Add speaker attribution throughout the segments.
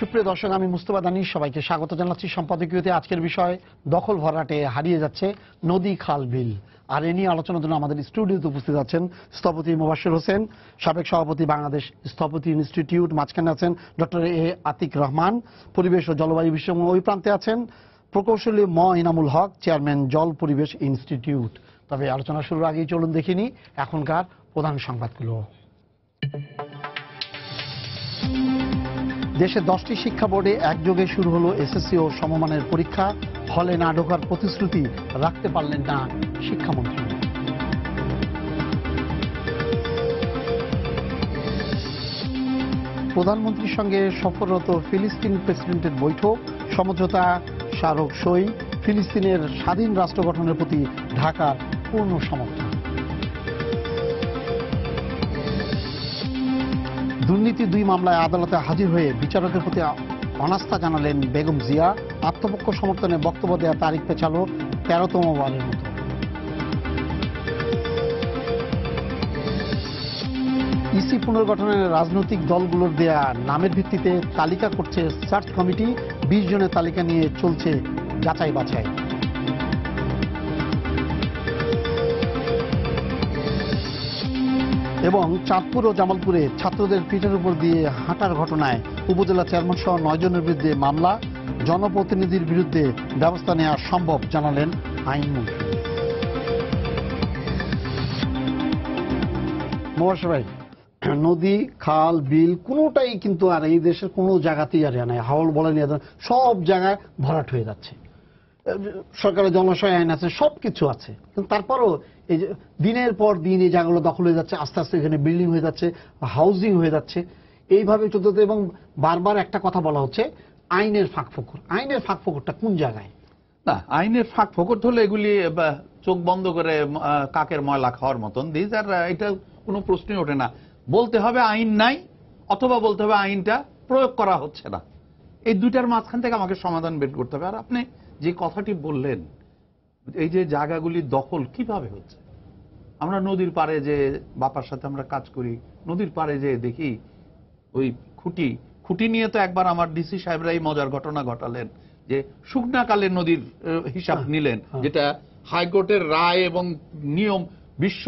Speaker 1: সুপ্রিয় দর্শক, আমি মুস্তফা দানিশ সবাইকে স্বাগত জানাচ্ছি সম্পাদকীয়তে। আজকের বিষয় দখল ভরাটে হারিয়ে যাচ্ছে নদী খাল বিল। আর এ নিয়ে আলোচনার জন্য আমাদের স্টুডিওতে উপস্থিত আছেন স্থপতি মোবাশ্বের হোসেন, সাবেক সভাপতি বাংলাদেশ স্থপতি ইনস্টিটিউট, মাঝখানে আছেন ডক্টর এ আতিক রহমান, পরিবেশ ও জলবায়ু বিষয়, ওই প্রান্তে আছেন প্রকৌশলী ম ইনামুল হক, চেয়ারম্যান জল পরিবেশ ইনস্টিটিউট। তবে আলোচনা শুরুর আগেই চলুন দেখিনি এখনকার প্রধান সংবাদগুলো। দেশের 10টি শিক্ষা বোর্ডে একযোগে শুরু হলো এসএসসি ও সমমানের পরীক্ষা। হলে না ঢোকার প্রতিশ্রুতি রাখতে পারলেন না শিক্ষামন্ত্রী। প্রধানমন্ত্রীর সঙ্গে সফররত ফিলিস্তিন প্রেসিডেন্টের বৈঠক, সমঝোতা স্মারক সই, ফিলিস্তিনের স্বাধীন রাষ্ট্র গঠনের প্রতি ঢাকার পূর্ণ সমর্থন। দুর্নীতি 2 মামলায় আদালতে হাজির হয়ে বিচারকের প্রতি অনাস্থা জানালেন বেগম জিয়া। আত্মপক্ষ সমর্থনে বক্তব্য দেওয়া তারিখ পেছালো 13তম বারের মতো। ইসি পুনর্গঠনের রাজনৈতিক দলগুলোর দেয়া নামের ভিত্তিতে তালিকা করছে সার্চ কমিটি। 20 জনের তালিকা নিয়ে চলছে যাচাই বাছাই। এবং চাঁদপুর ও জামালপুরে ছাত্রদের পিঠের উপর দিয়ে হাঁটার ঘটনায় উপজেলা চেয়ারম্যান সহ 9 জনের বিরুদ্ধে মামলা। জনপ্রতিনিধির বিরুদ্ধে ব্যবস্থা নেওয়া সম্ভব জানালেন আইনমন্ত্রী। মোবাশ্বের ভাই, নদী খাল বিল কোনোটাই কিন্তু আর এই দেশের কোনো জায়গাতেই আর নাই, হাওল বলেন, সব জায়গায় ভরাট হয়ে যাচ্ছে। সরকারের জলাশয় আইন আছে, সবকিছু আছে, কিন্তু তারপরও এই যে দিনের পর দিন এই জায়গাগুলো দখল হয়ে যাচ্ছে, আস্তে আস্তে এখানে বিল্ডিং হয়ে যাচ্ছে, হাউজিং হয়ে যাচ্ছে, এইভাবে চলতে। এবং বারবার একটা কথা বলা হচ্ছে আইনের ফাঁকফোকর। আইনের ফাঁকফোকরটা কোন জায়গায়?
Speaker 2: না, আইনের ফাঁকফোকর হলে এগুলি চোখ বন্ধ করে কাকের ময়লা খাওয়ার মতন দিস, আর এটা কোনো প্রশ্নই ওঠে না। বলতে হবে আইন নাই, অথবা বলতে হবে আইনটা প্রয়োগ করা হচ্ছে না। এই দুইটার মাঝখান থেকে আমাকে সমাধান বের করতে হবে। আর আপনি যে কথাটি বললেন, এই যে জায়গাগুলি দখল কিভাবে হচ্ছে, আমরা নদীর পাড়ে যে বাপার সাথে আমরা কাজ করি, নদীর পাড়ে যে দেখি ওই খুঁটি নিয়ে তো একবার আমার ডিসি সাহেবরাই মজার ঘটনা ঘটালেন যে শুকনাকালে নদীর হিসাব নিলেন, যেটা হাইকোর্টের রায় এবং নিয়ম, বিশ্ব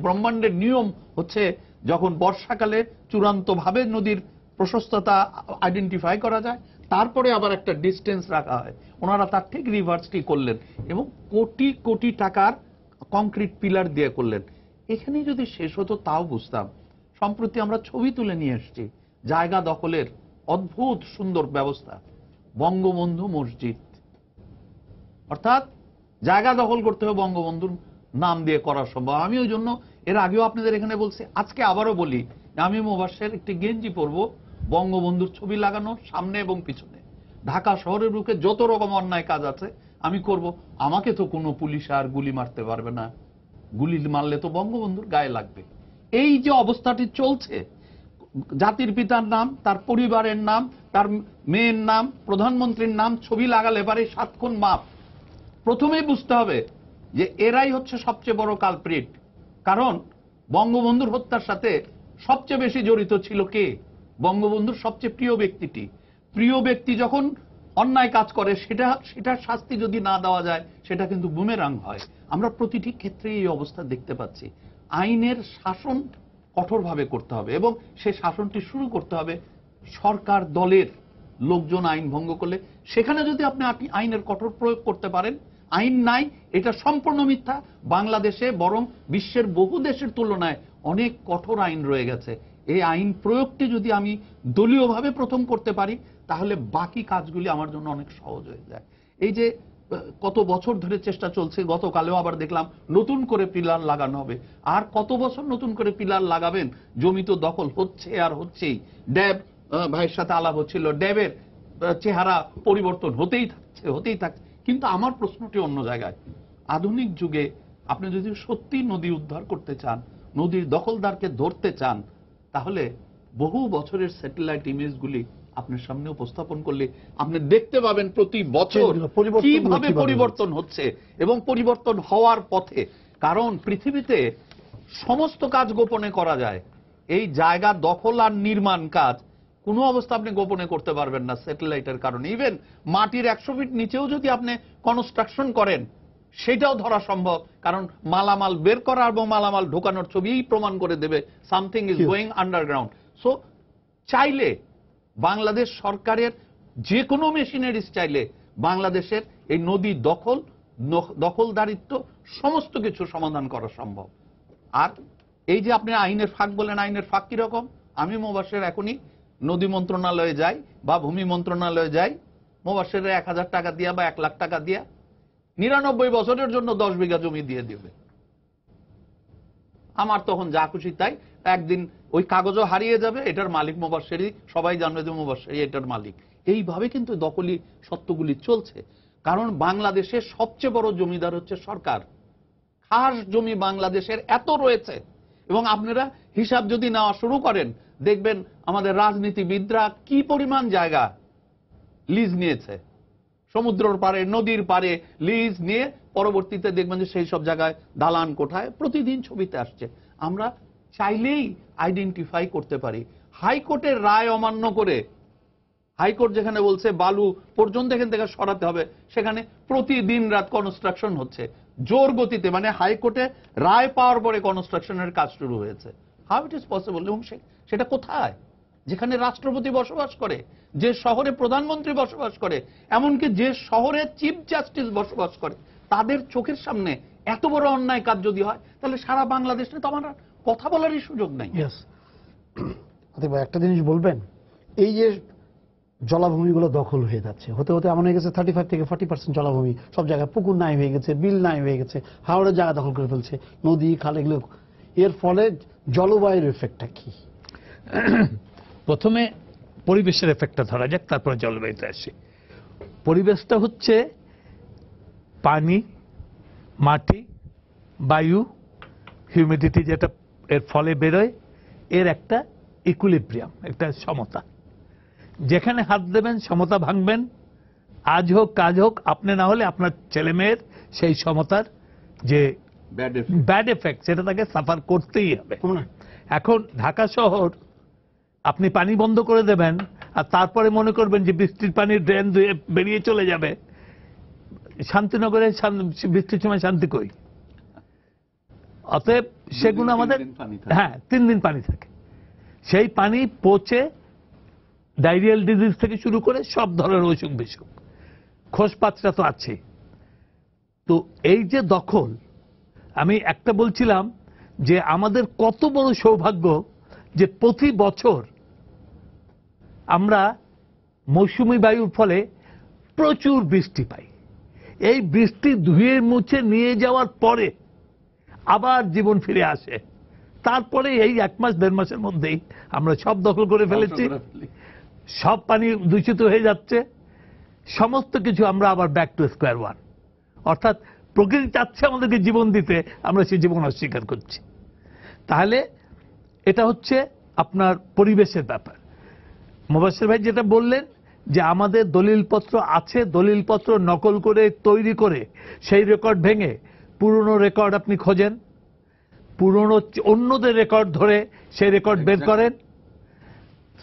Speaker 2: ব্রহ্মাণ্ডের নিয়ম হচ্ছে যখন বর্ষাকালে চূড়ান্তভাবে নদীর প্রশস্ততা আইডেন্টিফাই করা যায়, তারপরে আবার একটা ডিস্টেন্স রাখা হয়। ওনারা তার ঠিক রিভার্সটি করলেন এবং কোটি কোটি টাকার কংক্রিট পিলার দিয়ে করলেন। এখানেই যদি শেষ হতো তাও বুঝতাম। সম্প্রতি আমরা ছবি তুলে নিয়ে এসেছি জায়গা দখলের অদ্ভুত সুন্দর ব্যবস্থা। বঙ্গবন্ধু মসজিদ, অর্থাৎ জায়গা দখল করতে হবে বঙ্গবন্ধুর নাম দিয়ে করা সম্ভব। আমি ওই জন্য এর আগেও আপনাদের এখানে বলছি, আজকে আবারও বলি, আমি মোবাশ্বের একটি গেঞ্জি পরবো বঙ্গবন্ধুর ছবি লাগানো সামনে এবং পিছনে। ঢাকা শহরের বুকে যত রকম অন্যায় কাজ আছে আমি করব। আমাকে তো কোনো পুলিশ আর গুলি মারতে পারবে না, গুলি মারলে তো বঙ্গবন্ধুর গায়ে লাগবে। এই যে অবস্থাটি চলছে, জাতির পিতার নাম, তার পরিবারের নাম, তার মেয়ের নাম, প্রধানমন্ত্রীর নাম ছবি লাগালে পারে 7 খুন মাপ। প্রথমেই বুঝতে হবে যে এরাই হচ্ছে সবচেয়ে বড় কালপ্রিট। কারণ বঙ্গবন্ধুর হত্যার সাথে সবচেয়ে বেশি জড়িত ছিল কে? বঙ্গবন্ধুর সবচেয়ে প্রিয় ব্যক্তিটি। প্রিয় ব্যক্তি যখন অন্যায় কাজ করে, সেটার শাস্তি যদি না দেওয়া যায়, সেটা কিন্তু বুমেরাং হয়। আমরা প্রতিটি ক্ষেত্রে এই অবস্থা দেখতে পাচ্ছি। আইনের শাসন কঠোরভাবে করতে হবে এবং সেই শাসনটি শুরু করতে হবে সরকার দলের লোকজন আইন ভঙ্গ করলে। সেখানে যদি আপনি আইনের কঠোর প্রয়োগ করতে পারেন, আইন নাই, এটা সম্পূর্ণ মিথ্যা। বাংলাদেশে বরং বিশ্বের বহু দেশের তুলনায় অনেক কঠোর আইন রয়ে গেছে। এই আইন প্রয়োগটি যদি আমি দলীয়ভাবে প্রথম করতে পারি, তাহলে বাকি কাজগুলি আমার জন্য অনেক সহজ হয়ে যায়। এই যে কত বছর ধরে চেষ্টা চলছে, গতকালেও আবার দেখলাম নতুন করে পিলার লাগানো হবে। আর কত বছর নতুন করে পিলার লাগাবেন? জমি তো দখল হচ্ছে আর হচ্ছেই। ড্যাব ভাইয়ের সাথে আলাপ হচ্ছিল, ড্যাবের চেহারা পরিবর্তন হতেই থাকছে। কিন্তু আমার প্রশ্নটি অন্য জায়গায়। আধুনিক যুগে আপনি যদি সত্যি নদী উদ্ধার করতে চান, নদীর দখলদারকে ধরতে চান, তাহলে বহু বছরের স্যাটেলাইট ইমেজগুলি আপনার সামনে উপস্থাপন করলে আপনি দেখতে পাবেন প্রতি বছর কিভাবে পরিবর্তন হচ্ছে এবং পরিবর্তন হওয়ার পথে। কারণ পৃথিবীতে সমস্ত কাজ গোপনে করা যায়, এই জায়গা দখল আর নির্মাণ কাজ কোনো অবস্থা আপনি গোপনে করতে পারবেন না স্যাটেলাইটের কারণে। ইভেন মাটির 100 ফিট নিচেও যদি আপনি কনস্ট্রাকশন করেন সেটাও ধরা সম্ভব, কারণ মালামাল বের করা এবং মালামাল ঢোকানোর ছবিই প্রমাণ করে দেবে something is going underground. So চাইলে বাংলাদেশ সরকারের যে কোনো মেশিনারিজ চাইলে বাংলাদেশের এই নদী দখলদারিত্ব সমস্ত কিছু সমাধান করা সম্ভব। আর এই যে আপনি আইনের ফাঁক বলেন, আইনের ফাঁক কিরকম? আমি মোবাশ্বের এখনই নদী মন্ত্রণালয়ে যাই বা ভূমি মন্ত্রণালয়ে যাই, মোবাশ্বের 1000 টাকা দিয়া বা 1 লাখ টাকা দিয়া 99 বছরের জন্য 10 বিঘা জমি দিয়ে দিবে। আমার তখন যা খুশি তাই, একদিন ওই কাগজও হারিয়ে যাবে, এটার মালিক মোবাশ্বেরই, সবাই জানবে যে মোবাশ্বেরই এটার মালিক। এইভাবে কিন্তু দখলি সত্যগুলি চলছে, কারণ বাংলাদেশের সবচেয়ে বড় জমিদার হচ্ছে সরকার। খাস জমি বাংলাদেশের এত রয়েছে, এবং আপনারা হিসাব যদি নেওয়া শুরু করেন দেখবেন আমাদের রাজনীতিবিদরা কি পরিমাণ জায়গা লিজ নিয়েছে, সমুদ্রের পারে, নদীর পারে লিজ নিয়ে পরবর্তীতে দেখবেন যে সেই সব জায়গায় দালান কোঠায় প্রতিদিন ছবিতে আসছে। আমরা চাইলেই আইডেন্টিফাই করতে পারি। হাইকোর্টের রায় অমান্য করে, হাইকোর্ট যেখানে বলছে বালু পর্যন্ত এখান থেকে সরাতে হবে, সেখানে প্রতিদিন রাত কনস্ট্রাকশন হচ্ছে জোর গতিতে। মানে হাইকোর্টে রায় পাওয়ার পরে কনস্ট্রাকশনের কাজ শুরু হয়েছে। How it is possible? এবং সেটা কোথায়? যেখানে রাষ্ট্রপতি বসবাস করে, যে শহরে প্রধানমন্ত্রী বসবাস করে, এমনকি যে শহরে চিফ জাস্টিস বসবাস করে, তাদের চোখের সামনে এত বড় অন্যায় কাজ যদি হয়, তাহলে সারা বাংলাদেশে তো আমার কথা বলারই সুযোগ নাই।
Speaker 1: একটা জিনিস বলবেন, এই যে জলাভূমিগুলো দখল হয়ে যাচ্ছে, হতে হতে এমন হয়ে গেছে 35 থেকে 40% জলাভূমি সব জায়গায় পুকুর নাই হয়ে গেছে, বিল নাই হয়ে গেছে, হাওড়ের জায়গা দখল করে ফেলছে, নদী খাল এগুলো। এর ফলে জলবায়ুর এফেক্টটা কি?
Speaker 3: প্রথমে পরিবেশের এফেক্টটা ধরা যাক, তারপরে জলবায়ুতে আসি। পরিবেশটা হচ্ছে পানি, মাটি, বায়ু, হিউমিডিটি যেটা এর ফলে বেরোয়, এর একটা ইকুইলিব্রিয়াম, একটা সমতা। যেখানে হাত দেবেন সমতা ভাঙবেন, আজ হোক কাজ হোক, আপনি না হলে আপনার ছেলে মেয়ের সেই সমতার যে ব্যাড এফেক্ট সেটা তাকে সাফার করতেই হবে। এখন ঢাকা শহর আপনি পানি বন্ধ করে দেবেন আর তারপরে মনে করবেন যে বৃষ্টির পানি ড্রেন দিয়ে বেরিয়ে চলে যাবে। শান্তিনগরে বৃষ্টির সময় শান্তি কই? অতএব সেগুলো আমাদের, হ্যাঁ 3 দিন পানি থাকে। সেই পানি পচে ডায়রিয়াল ডিজিজ থেকে শুরু করে সব ধরনের অসুখ বিসুখ, খোসপাতটা তো আছে। তো এই যে দখল, আমি একটা বলছিলাম যে আমাদের কত বড় সৌভাগ্য যে প্রতি বছর আমরা মৌসুমী বায়ুর ফলে প্রচুর বৃষ্টি পাই। এই বৃষ্টি ধুয়ে মুছে নিয়ে যাওয়ার পরে আবার জীবন ফিরে আসে। তারপরে এই 1 মাস 1.5 মাসের মধ্যেই আমরা সব দখল করে ফেলেছি, সব পানি দূষিত হয়ে যাচ্ছে, সমস্ত কিছু আমরা আবার ব্যাক টু স্কোয়ার ওয়ান। অর্থাৎ প্রকৃতি চাচ্ছে আমাদেরকে জীবন দিতে, আমরা সেই জীবন অস্বীকার করছি। তাহলে এটা হচ্ছে আপনার পরিবেশের ব্যাপার। মোবাশ্বের ভাই যেটা বললেন যে আমাদের দলিলপত্র আছে, দলিলপত্র নকল করে তৈরি করে সেই রেকর্ড ভেঙে পুরনো রেকর্ড আপনি খোঁজেন, পুরনো অন্যদের রেকর্ড ধরে সেই রেকর্ড বের করেন,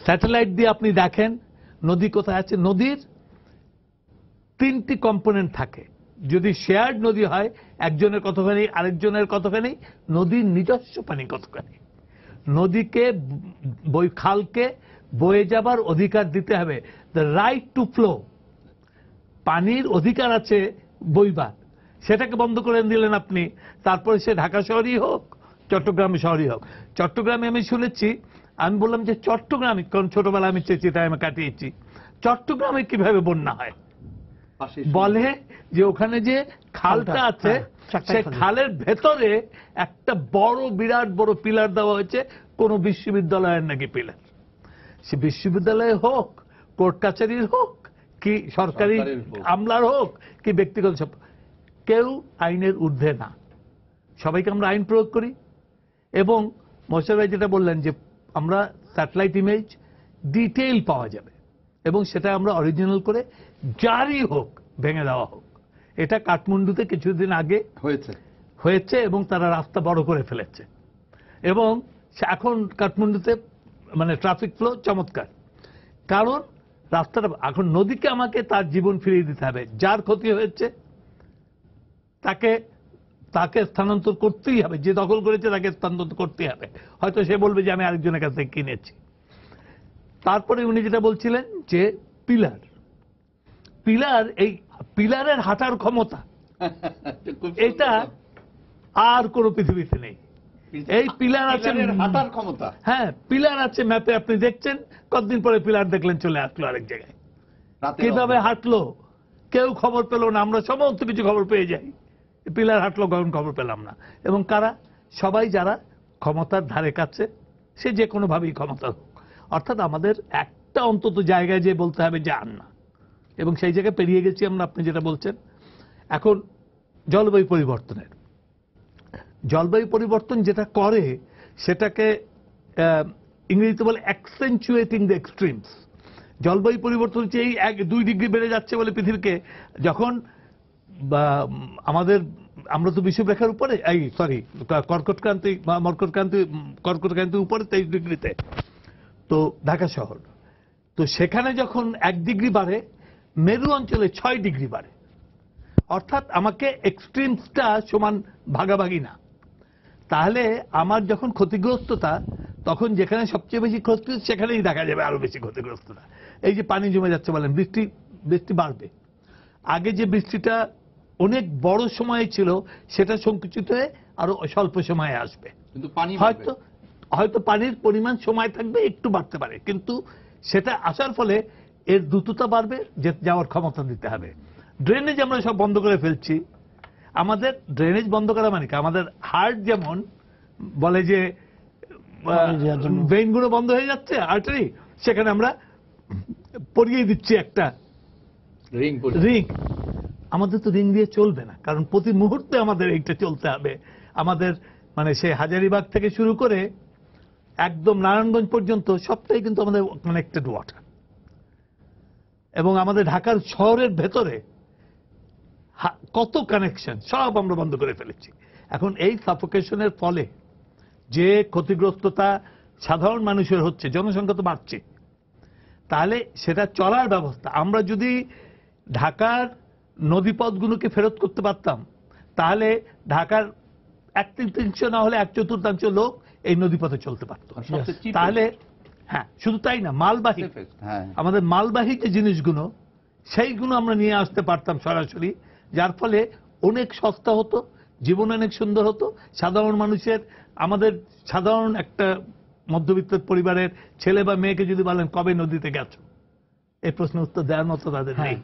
Speaker 3: স্যাটেলাইট দিয়ে আপনি দেখেন নদী কোথায় আছে। নদীর 3টি কম্পোনেন্ট থাকে। যদি শেয়ার্ড নদী হয়, একজনের কতখানি, আরেকজনের কতখানি, নদীর নিজস্ব পানি কতখানি। নদীকে, খালকে বয়ে যাবার অধিকার দিতে হবে, দ্য রাইট টু ফ্লো। পানির অধিকার আছে বইবার, সেটাকে বন্ধ করে দিলেন আপনি। তারপরে সে ঢাকা শহরই হোক, চট্টগ্রাম শহরই হোক। চট্টগ্রামে আমি শুনেছি, আমি বললাম যে চট্টগ্রামে, কারণ ছোটবেলা আমি চিটাগাঙে কাটিয়েছি, চট্টগ্রামে কিভাবে বন্যা হয়? বলে যে ওখানে যে খালটা আছে, সে খালের ভেতরে একটা বড়, বিরাট বড় পিলার দেওয়া হয়েছে, কোন বিশ্ববিদ্যালয়ের নাকি পিলার। সে বিশ্ববিদ্যালয়ে হোক, কোর্ট কাছারির হোক, কি সরকারি আমলার হোক, কি ব্যক্তিগত, কেউ আইনের ঊর্ধ্বে না। সবাইকে আমরা আইন প্রয়োগ করি। এবং মোশাররফ ভাই যেটা বললেন যে আমরা স্যাটেলাইট ইমেজ ডিটেইল পাওয়া যাবে, এবং সেটা আমরা অরিজিনাল করে যারই হোক ভেঙে দেওয়া হোক। এটা কাঠমান্ডুতে কিছুদিন আগে হয়েছে এবং তারা রাস্তা বড় করে ফেলেছে, এবং এখন কাঠমান্ডুতে মানে ট্রাফিক ফ্লো চমৎকার। কারণ রাস্তাটা এখন নদীকে আমাকে তার জীবন ফিরিয়ে দিতে হবে। যার ক্ষতি হয়েছে তাকে তাকে স্থানান্তর করতেই হবে, যে দখল করেছে তাকে স্থানান্তর করতেই হবে। হয়তো সে বলবে যে আমি আরেকজনের কাছ থেকে কিনেছি। তারপরে উনি যেটা বলছিলেন যে পিলার, এই পিলারের হাঁটার ক্ষমতা এটা আর কোন পৃথিবীতে নেই। এই পিলার আছে
Speaker 2: হাঁটার ক্ষমতা,
Speaker 3: হ্যাঁ পিলার আছে ম্যাপে, আপনি দেখছেন কতদিন পরে পিলার দেখলেন চলে আসলো আরেক জায়গায়। কিভাবে হাঁটলো কেউ খবর পেল না, আমরা সমস্ত কিছু খবর পেয়ে যাই। পিলার হাঁটলো কখন খবর পেলাম না। এবং কারা? সবাই যারা ক্ষমতার ধারে কাছে, সে যে কোনো ভাবেই ক্ষমতা হোক। অর্থাৎ আমাদের একটা অন্তত জায়গায় যে বলতে হবে যে আর না, এবং সেই জায়গায় পেরিয়ে গেছি আমরা। আপনি যেটা বলছেন এখন জলবায়ু পরিবর্তন যেটা করে সেটাকে ইংরেজিতে বলে অ্যাকসেন্চুয়েটিং দ্য এক্সট্রিমস। জলবায়ু পরিবর্তন হচ্ছে এই 1-2 ডিগ্রি বেড়ে যাচ্ছে বলে পৃথিবীকে, যখন আমরা তো বিষুবরেখার উপরে, কর্কটক্রান্তি উপরে 23 ডিগ্রিতে তো ঢাকা শহর, তো সেখানে যখন 1 ডিগ্রি বাড়ে মেরু অঞ্চলে 6 ডিগ্রি বাড়ে। অর্থাৎ আমাকে এক্সট্রিমসটা সমান ভাগাভাগি না। তাহলে আমার যখন ক্ষতিগ্রস্ততা, তখন যেখানে সবচেয়ে বেশি ক্ষতি সেখানেই দেখা যাবে আরো বেশি ক্ষতিগ্রস্ততা। এই যে পানি জমে যাচ্ছে বলেন, বৃষ্টি বাড়বে। আগে যে বৃষ্টিটা অনেক বড় সময়ে ছিল সেটা সংকুচিত হয়ে আরো স্বল্প সময়ে আসবে।
Speaker 2: কিন্তু পানি
Speaker 3: হয়তো পানির পরিমাণ সময় থাকবে, একটু বাড়তে পারে, কিন্তু সেটা আসার ফলে এর দ্রুততা বাড়বে, যাওয়ার ক্ষমতা দিতে হবে। ড্রেনেজ আমরা সব বন্ধ করে ফেলছি। আমাদের ড্রেনেজ বন্ধ করা মানে কি? আমাদের হার্ট যেমন বলে যে ভেইনগুলো বন্ধ হয়ে যাচ্ছে আর্টারি, সেখানে আমরা পরিয়ে দিচ্ছি একটা রিং। আমাদের তো রিং দিয়ে চলবে না, কারণ প্রতি মুহূর্তে আমাদের এইটা চলতে হবে। আমাদের মানে সে হাজারীবাগ থেকে শুরু করে একদম নারায়ণগঞ্জ পর্যন্ত সবটাই কিন্তু আমাদের কানেক্টেড ওয়াটার। এবং আমাদের ঢাকার শহরের ভেতরে কত কানেকশন সব আমরা বন্ধ করে ফেলেছি। এখন এই সাফোকেশনের ফলে যে ক্ষতিগ্রস্ততা সাধারণ মানুষের হচ্ছে, জনসংখ্যা তো বাড়ছে, তাহলে সেটা চলার ব্যবস্থা আমরা যদি ঢাকার নদীপথগুলোকে ফেরত করতে পারতাম, তাহলে ঢাকার 1/3 না হলে 1/4 লোক এই নদীপথে চলতে পারত। তাহলে হ্যাঁ, শুধু তাই না, মালবাহী, আমাদের মালবাহী যে জিনিসগুলো সেইগুলো আমরা নিয়ে আসতে পারতাম সরাসরি, যার ফলে অনেক সস্তা হতো, জীবন অনেক সুন্দর হতো। সাধারণ মানুষের, আমাদের সাধারণ একটা মধ্যবিত্ত পরিবারের ছেলে বা মেয়েকে যদি বলেন কবে নদীতে গেছো, এই প্রশ্ন উত্তর দেওয়ার মতো তাদের নেই।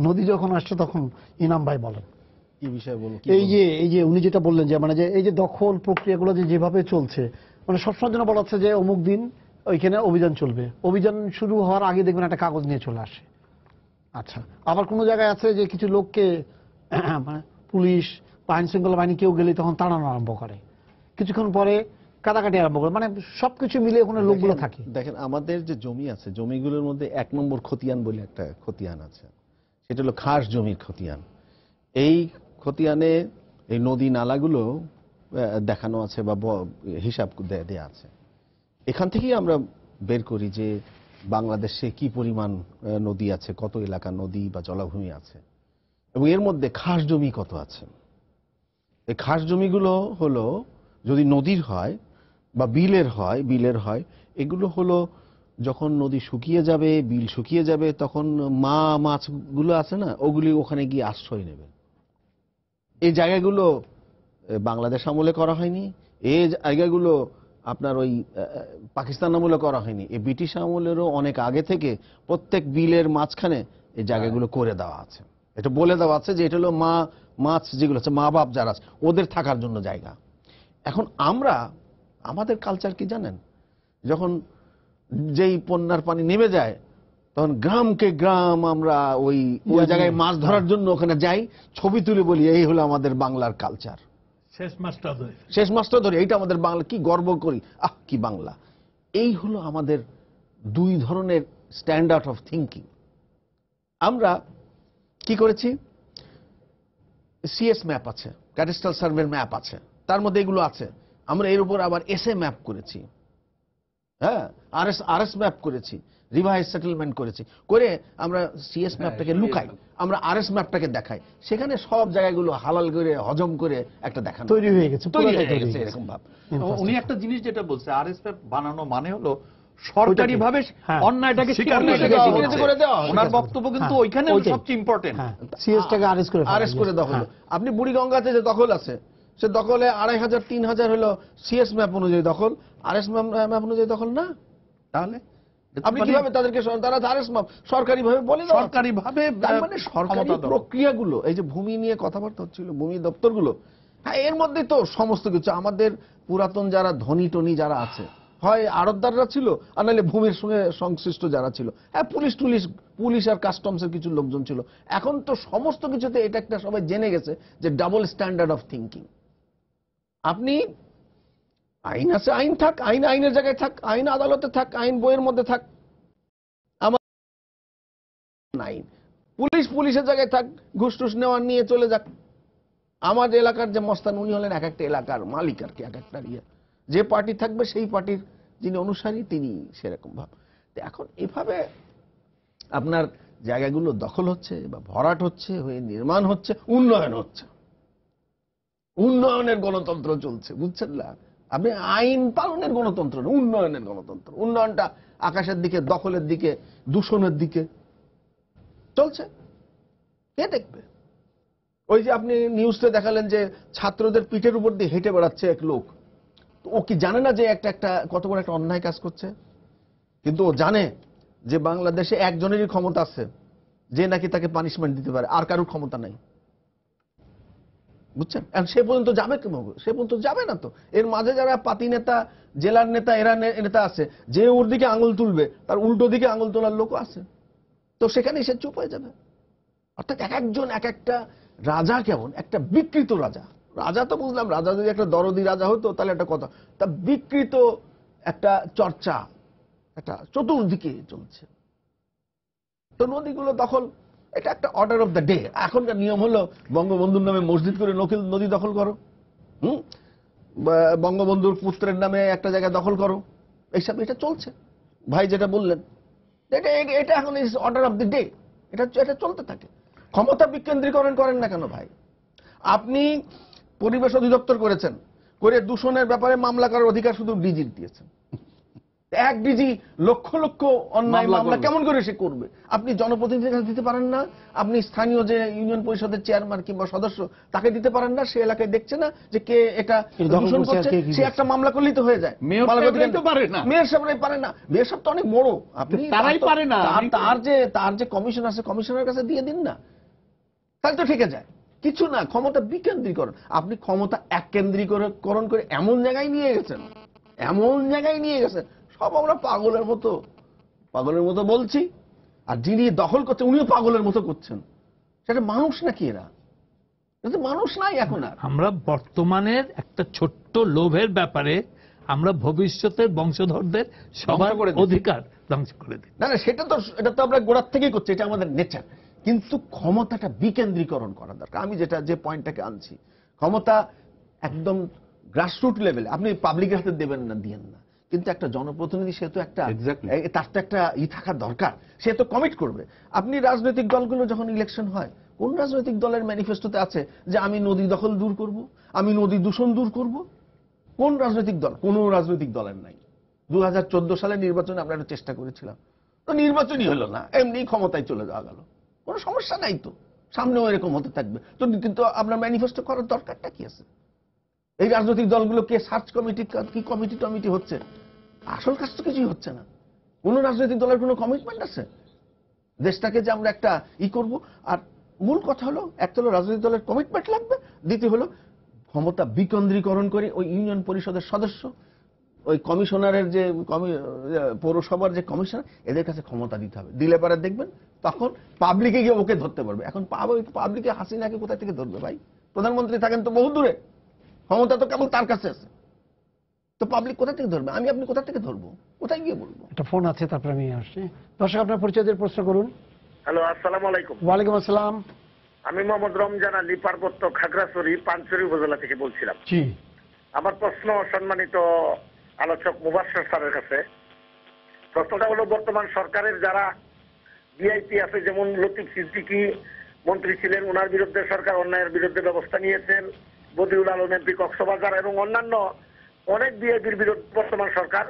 Speaker 1: নদী যখন আসছে তখন ইনাম ভাই বলেন
Speaker 4: কি বিষয় বলুন।
Speaker 1: এই যে উনি যেটা বললেন যে মানে যে এই যে দখল প্রক্রিয়াগুলো যেভাবে চলছে, মানে সবসময় যেন বলা হচ্ছে যে অমুক দিন ওইখানে অভিযান চলবে, অভিযান শুরু হওয়ার আগে দেখবেন একটা কাগজ নিয়ে চলে আসে। আচ্ছা, আবার কোনো জায়গায় আছে যে কিছু লোককে মানে পুলিশ বা আইন শৃঙ্খলা বাহিনী কেউ গেলে তখন তাড়ানো আরম্ভ করে, কিছুক্ষণ পরে কাটাকাটি আরম্ভ করে, মানে সবকিছু মিলিয়ে ওখানে লোকগুলো থাকে।
Speaker 4: দেখেন আমাদের যে জমি আছে, জমিগুলোর মধ্যে 1 নম্বর খতিয়ান বলে একটা খতিয়ান আছে, সেটা হলো খাস জমির খতিয়ান। এই খতিয়ানে এই নদী নালাগুলো দেখানো আছে বা হিসাব দেয়া আছে। এখান থেকেই আমরা বের করি যে বাংলাদেশে কি পরিমাণ নদী আছে, কত এলাকা নদী বা জলাভূমি আছে, এবং এর মধ্যে খাস জমি কত আছে। এই খাস জমিগুলো হলো যদি নদীর হয় বা বিলের হয়, এগুলো হলো যখন নদী শুকিয়ে যাবে, বিল শুকিয়ে যাবে, তখন মাছগুলো আছে না, ওগুলি ওখানে গিয়ে আশ্রয় নেবে। এই জায়গাগুলো বাংলাদেশ আমলে করা হয়নি, এই জায়গাগুলো আপনার ওই পাকিস্তান আমলে করা হয়নি, এই ব্রিটিশ আমলেরও অনেক আগে থেকে প্রত্যেক বিলের মাঝখানে এই জায়গাগুলো করে দেওয়া আছে। এটা বলে দেওয়া আছে যে এটা হলো মাছ যেগুলো আছে, মা বাপ যারা আছে ওদের থাকার জন্য জায়গা। এখন আমাদের কালচার কি জানেন, যখন যেই বন্যার পানি নেমে যায় তখন গ্রামকে গ্রাম আমরা ওই জায়গায় মাছ ধরার জন্য ওখানে যাই, ছবি তুলে বলি এই হলো আমাদের বাংলার কালচার। শেষ মাছটা ধরে এইটা আমাদের বাংলা, কি গর্ব করি, কি বাংলা। এই হলো আমাদের 2 ধরনের স্ট্যান্ডার্ড অফ থিঙ্কিং। আমরা কি করেছি, সিএস ম্যাপ আছে, ক্যাডাস্ট্রাল সার্ভের ম্যাপ আছে, তার মধ্যে এগুলো আছে। আমরা এর উপর আবার এসএ ম্যাপ করেছি। হ্যাঁ, আরএস ম্যাপ করেছি, রিভাইজ সেটেলমেন্ট করেছি, করে আমরা সিএস ম্যাপটাকে লুকাই, আমরা আরএস ম্যাপটাকে দেখাই, সেখানে সব জায়গাগুলো হালাল করে হজম করে একটা দেখানো
Speaker 1: তৈরি হয়ে গেছে,
Speaker 4: তৈরি
Speaker 1: পুরোটাই
Speaker 4: হয়ে গেছে এরকম ভাব।
Speaker 2: উনি একটা জিনিস যেটা বলছে, আরএসএফ বানানো মানে হলো সরকারি ভাবে
Speaker 1: হ্যাঁ,
Speaker 2: অন্যায়টাকে
Speaker 3: স্বীকার
Speaker 4: স্বীকৃতি করে দেওয়া হচ্ছে।
Speaker 2: ওনার বক্তব্য কিন্তু
Speaker 1: হ্যাঁ,
Speaker 2: ওইখানে
Speaker 1: ওইটাই।
Speaker 2: সবচেয়ে ইম্পর্টেন্ট।
Speaker 1: সিএসটাকে আরেস্ট করে
Speaker 4: আরএস করে দেওয়া হলো। আপনি বুড়িগঙ্গাতে যে দখল আছে, সে দখলে 2500 3000 হলো সিএস ম্যাপ অনুযায়ী দখল, আরএস ম্যাপ অনুযায়ী দখল না।
Speaker 2: তাহলে
Speaker 4: আপনি কিভাবে তাদেরকে তারা আরএস ম্যাপ সরকারি ভাবে বলে দেওয়া হচ্ছে।
Speaker 2: সরকারি ভাবে
Speaker 4: তার মানে সরকারি প্রক্রিয়াগুলো, এই যে ভূমি নিয়ে কথাবার্তা হচ্ছিল, ভূমি দপ্তরগুলো, হ্যাঁ এর মধ্যে তো সমস্ত কিছু। আমাদের পুরাতন যারা ধনী টনি যারা আছে, হয় আড়তদাররা ছিল, আর নাহলে ভূমির সঙ্গে সংশ্লিষ্ট যারা ছিল, হ্যাঁ পুলিশ আর কাস্টমসের কিছু লোকজন ছিল। এখন তো সমস্ত কিছুতে এটা একটা সবাই জেনে গেছে যে ডাবল স্ট্যান্ডার্ড অফ থিঙ্কিং। আপনি আইন আছে, আইন থাক, আইন আইনের জায়গায় থাক, আইন আদালতে থাক, আইন বইয়ের মধ্যে থাক, আমার আইন পুলিশের জায়গায় থাক, ঘুষ টুস নেওয়ার নিয়ে চলে যাক। আমার এলাকার যে মস্তান, উনি হলেন এক একটা এলাকার মালিক আর কি, এক একটা যে পার্টি থাকবে সেই পার্টির যিনি অনুসারী তিনি সেরকম ভাব। এখন এভাবে আপনার জায়গাগুলো দখল হচ্ছে বা ভরাট হচ্ছে, হয়ে নির্মাণ হচ্ছে, উন্নয়ন হচ্ছে, উন্নয়নের গণতন্ত্র চলছে, বুঝছেন না? আপনি আইন পালনের গণতন্ত্র না, উন্নয়নের গণতন্ত্র। উন্নয়নটা আকাশের দিকে, দখলের দিকে, দূষণের দিকে চলছে। কে দেখবে? ওই যে আপনি নিউজটা দেখালেন যে ছাত্রদের পিঠের উপর দিয়ে হেঁটে বেড়াচ্ছে এক লোক, ও কি জানে না যে একটা কত বড় একটা অন্যায় কাজ করছে? কিন্তু ও জানে যে বাংলাদেশে একজনেরই ক্ষমতা আছে যে নাকি তাকে পানিশমেন্ট দিতে পারে, আর কারোর ক্ষমতা নাই, বুঝছেন? সে পর্যন্ত যাবে কেন? সে পর্যন্ত যাবে না তো। এর মাঝে যারা পাতি নেতা, জেলার নেতা, এরা নেতা আছে, যে ওর দিকে আঙুল তুলবে তার উল্টো দিকে আঙুল তোলার লোকও আছে, তো সেখানেই সে চুপ হয়ে যাবে। অর্থাৎ এক একজন এক একটা রাজা, কেমন একটা বিকৃত রাজা। রাজা তো বুঝলাম, রাজা যদি একটা দরদি রাজা হতো তাহলে একটা কথা, তা বিকৃত একটা চর্চা একটা চতুর্দিকে চলছে। তো নদীগুলো দখল, এটা একটা অর্ডার অফ দ্য ডে। এখনকার নিয়ম হলো বঙ্গবন্ধুর নামে মসজিদ করে নদী দখল করো, বঙ্গবন্ধুর পুত্রের নামে একটা জায়গা দখল করো, এইসব এটা চলছে। ভাই যেটা বললেন, এটা এখন অর্ডার অফ দ্য ডে, এটা চলতে থাকে। ক্ষমতা বিকেন্দ্রীকরণ করেন না কেন ভাই? আপনি পরিবেশ অধিদপ্তর করেছেন, করে দূষণের ব্যাপারে মামলা করার অধিকার শুধু ডিজির দিয়েছেন। এক ডিজি লক্ষ লক্ষ অন্যায় মামলা কেমন করে সে করবে? আপনি জনপ্রতিনিধির কাছে দিতে পারেন না, আপনি স্থানীয় যে ইউনিয়ন পরিষদের চেয়ারম্যান কিংবা সদস্য তাকে দিতে পারেন না, সে এলাকায় দেখছে না যে কে এটা দূষণ করছে, সে একটা মামলা করলেই তো হয়ে যায়। মেয়র সাহেবরাই পারে না, মেয়র সাহেব তো অনেক বড়, আপনি
Speaker 2: তারাই পারে না,
Speaker 4: তার যে কমিশন আছে, কমিশনের কাছে দিয়ে দিন না, তাহলে তো ঠিক আছে। কিছু না, ক্ষমতা বিকেন্দ্রীকরণ। আপনি ক্ষমতা এক কেন্দ্রীকরণ করে এমন জায়গায় নিয়ে গেছেন, সব আমরা পাগলের মতো বলছি, আর যিনি দখল করছেন উনিও পাগলের মতো করছেন। সেটা মানুষ নাকি? এরা মানুষ নাই এখন আর।
Speaker 3: আমরা বর্তমানের একটা ছোট্ট লোভের ব্যাপারে আমরা ভবিষ্যতের বংশধরদের সবার অধিকার ধ্বংস করে দিই।
Speaker 4: না, এটা তো আমরা গোড়ার থেকেই করছি, এটা আমাদের নেচার। কিন্তু ক্ষমতাটা বিকেন্দ্রীকরণ করা দরকার। আমি যে পয়েন্টটাকে আনছি, ক্ষমতা একদম গ্রাসরুট লেভেলে, আপনি পাবলিকের হাতে দেবেন না, দিয়েন না, কিন্তু একটা জনপ্রতিনিধি সে তো একটা, তার তো একটা থাকা দরকার, সে তো কমিট করবে। আপনি রাজনৈতিক দলগুলো যখন ইলেকশন হয়, কোন রাজনৈতিক দলের ম্যানিফেস্টোতে আছে যে আমি নদী দখল দূর করব, আমি নদী দূষণ দূর করব? কোন রাজনৈতিক দল? কোন রাজনৈতিক দলের নাই। 2014 সালের নির্বাচনে আমরা একটা চেষ্টা করেছিলাম, তো নির্বাচনই হলো না, এমনি ক্ষমতায় চলে যাওয়া গেল। কোনো সমস্যা নাই তো, সামনেও এরকম হতে থাকবে তো। কিন্তু আপনার ম্যানিফেস্টো করার দরকারটা কি আছে? এই রাজনৈতিক দলগুলো কে সার্চ কমিটি, কি কমিটি হচ্ছে? আসল কাজ তো কিছুই হচ্ছে না। কোন রাজনৈতিক দলের কোনো কমিটমেন্ট আছে দেশটাকে যে আমরা একটা করব? আর মূল কথা হলো, একটা হলো রাজনৈতিক দলের কমিটমেন্ট লাগবে, দ্বিতীয় হলো ক্ষমতা বিকেন্দ্রীকরণ করে ওই ইউনিয়ন পরিষদের সদস্য, ওই কমিশনারের যে পৌরসভার যে কমিশনার, এদের কাছে ক্ষমতা দিতে হবে। দিলে পরে দেখবেন তখন পাবলিকে গিয়ে ওকে ধরতে পারবে। এখন পাবলিকে হাসিনাকে কোথা থেকে ধরবে ভাই? প্রধানমন্ত্রী থাকেন তো বহু দূরে, ক্ষমতা তো কেবল তার কাছে আছে, তো পাবলিক কোথা থেকে ধরবে? আপনি কোথা থেকে ধরবো? কোথায় গিয়ে বলবো?
Speaker 1: একটা ফোন আছে, তারপরে আমি আসছি। দর্শক, আপনার পরিচয় দিয়ে প্রশ্ন করুন।
Speaker 5: হ্যালো, আসসালামু আলাইকুম।
Speaker 1: ওয়ালাইকুম আসসালাম।
Speaker 5: আমি মোহাম্মদ রমজান আলী, পার্বত্য খাগড়াছড়ি পানছড়ি উপজেলা থেকে বলছিলাম।
Speaker 1: জি।
Speaker 5: আমার প্রশ্ন সম্মানিত আলোচক মুবাশশির স্যারের কাছে। প্রশ্নটা হলো বর্তমান সরকারের যারা ভিআইপি আছে, যেমন লতিফ সিদ্দিকী মন্ত্রী ছিলেন, ওনার বিরুদ্ধে সরকার অন্যায়ের বিরুদ্ধে ব্যবস্থা নিয়েছেন, বদিউল আলম এমপি কক্সবাজার এবং অন্যান্য অনেক ভিআইপির বিরুদ্ধে বর্তমান সরকার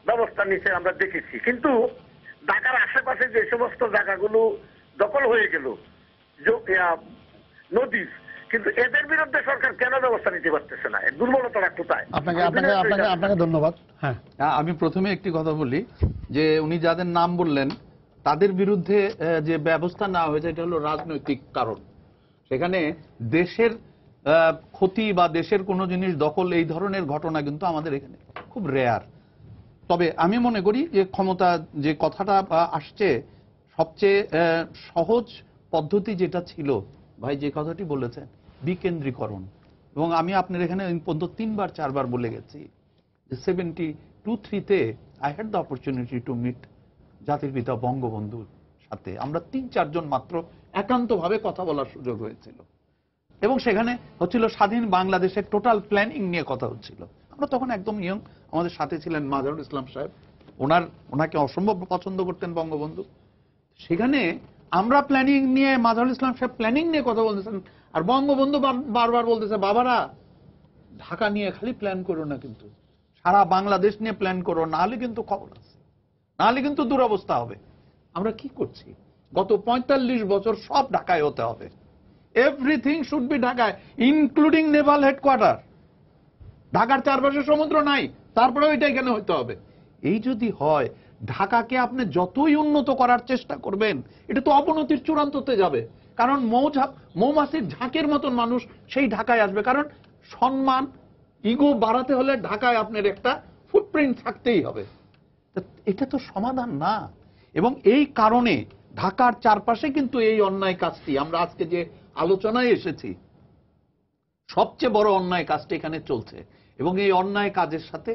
Speaker 5: ব্যবস্থা নিচ্ছে আমরা দেখেছি। কিন্তু ঢাকার আশেপাশে যে সমস্ত জায়গাগুলো দখল হয়ে গেল নদী, কিন্তু এদের বিরুদ্ধে সরকার কেন ব্যবস্থা নিতে পারতেছে না? দুর্বলতাটা কোথায়?
Speaker 1: আপনাকে ধন্যবাদ। হ্যাঁ,
Speaker 2: আমি প্রথমে একটি কথা বলি যে উনি যাদের নাম বললেন তাদের বিরুদ্ধে যে ব্যবস্থা নেওয়া হয়েছে এটা হলো রাজনৈতিক কারণ। সেখানে দেশের ক্ষতি বা দেশের কোনো জিনিস দখল, এই ধরনের ঘটনা কিন্তু আমাদের এখানে খুব রেয়ার। তবে আমি মনে করি যে ক্ষমতা যে কথাটা আসছে, সবচেয়ে সহজ পদ্ধতি যেটা ছিল, ভাই যে কথাটি বলেছেন, বিকেন্দ্রীকরণ। এবং আমি আপনার এখানে পর্যন্ত 3 বার 4 বার বলে গেছি যে 72-3-তে I had the opportunity to meet জাতির পিতা বঙ্গবন্ধুর সাথে। আমরা 3-4 জন মাত্র একান্তভাবে কথা বলার সুযোগ হয়েছিল এবং সেখানে হচ্ছিল স্বাধীন বাংলাদেশের টোটাল প্ল্যানিং নিয়ে কথা হচ্ছিল। আমরা তখন একদম ইয়ং, আমাদের সাথে ছিলেন মাজারুল ইসলাম সাহেব, ওনাকে অসম্ভব পছন্দ করতেন বঙ্গবন্ধু। সেখানে আমরা প্ল্যানিং নিয়ে, মাজারুল ইসলাম সাহেব প্ল্যানিং নিয়ে কথা বলতেছেন, আর বঙ্গবন্ধু বারবার বলতেছে, বাবারা ঢাকা নিয়ে খালি প্ল্যান করো না, কিন্তু সারা বাংলাদেশ নিয়ে প্ল্যান করো, নাহলে কিন্তু খবর আছে, নাহলে কিন্তু দুরবস্থা হবে। আমরা কি করছি? গত 45 বছর সব ঢাকায় হতে হবে, এভরিথিং শুড বি ঢাকায়, ইনক্লুডিং নেভাল হেডকোয়ার্টার। ঢাকার চারপাশে সমুদ্র নাই, তারপরেও এটা এখানে হতে হবে। এই যদি হয়, ঢাকাকে আপনি যতই উন্নত করার চেষ্টা করবেন, এটা তো অবনতির চূড়ান্ততে যাবে। কারণ মৌমাছির ঝাঁকের মতন মানুষ সেই ঢাকায় আসবে, কারণ সম্মান, ইগো বাড়াতে হলে ঢাকায় আপনার একটা ফুটপ্রিন্ট থাকতেই হবে। এটা তো সমাধান না। এবং এই কারণে ঢাকার চারপাশে কিন্তু এই অন্যায় কাজটি, আমরা আজকে যে আলোচনায় এসেছি, সবচেয়ে বড় অন্যায় কাজটি এখানে চলছে। এবং এই অন্যায় কাজের সাথে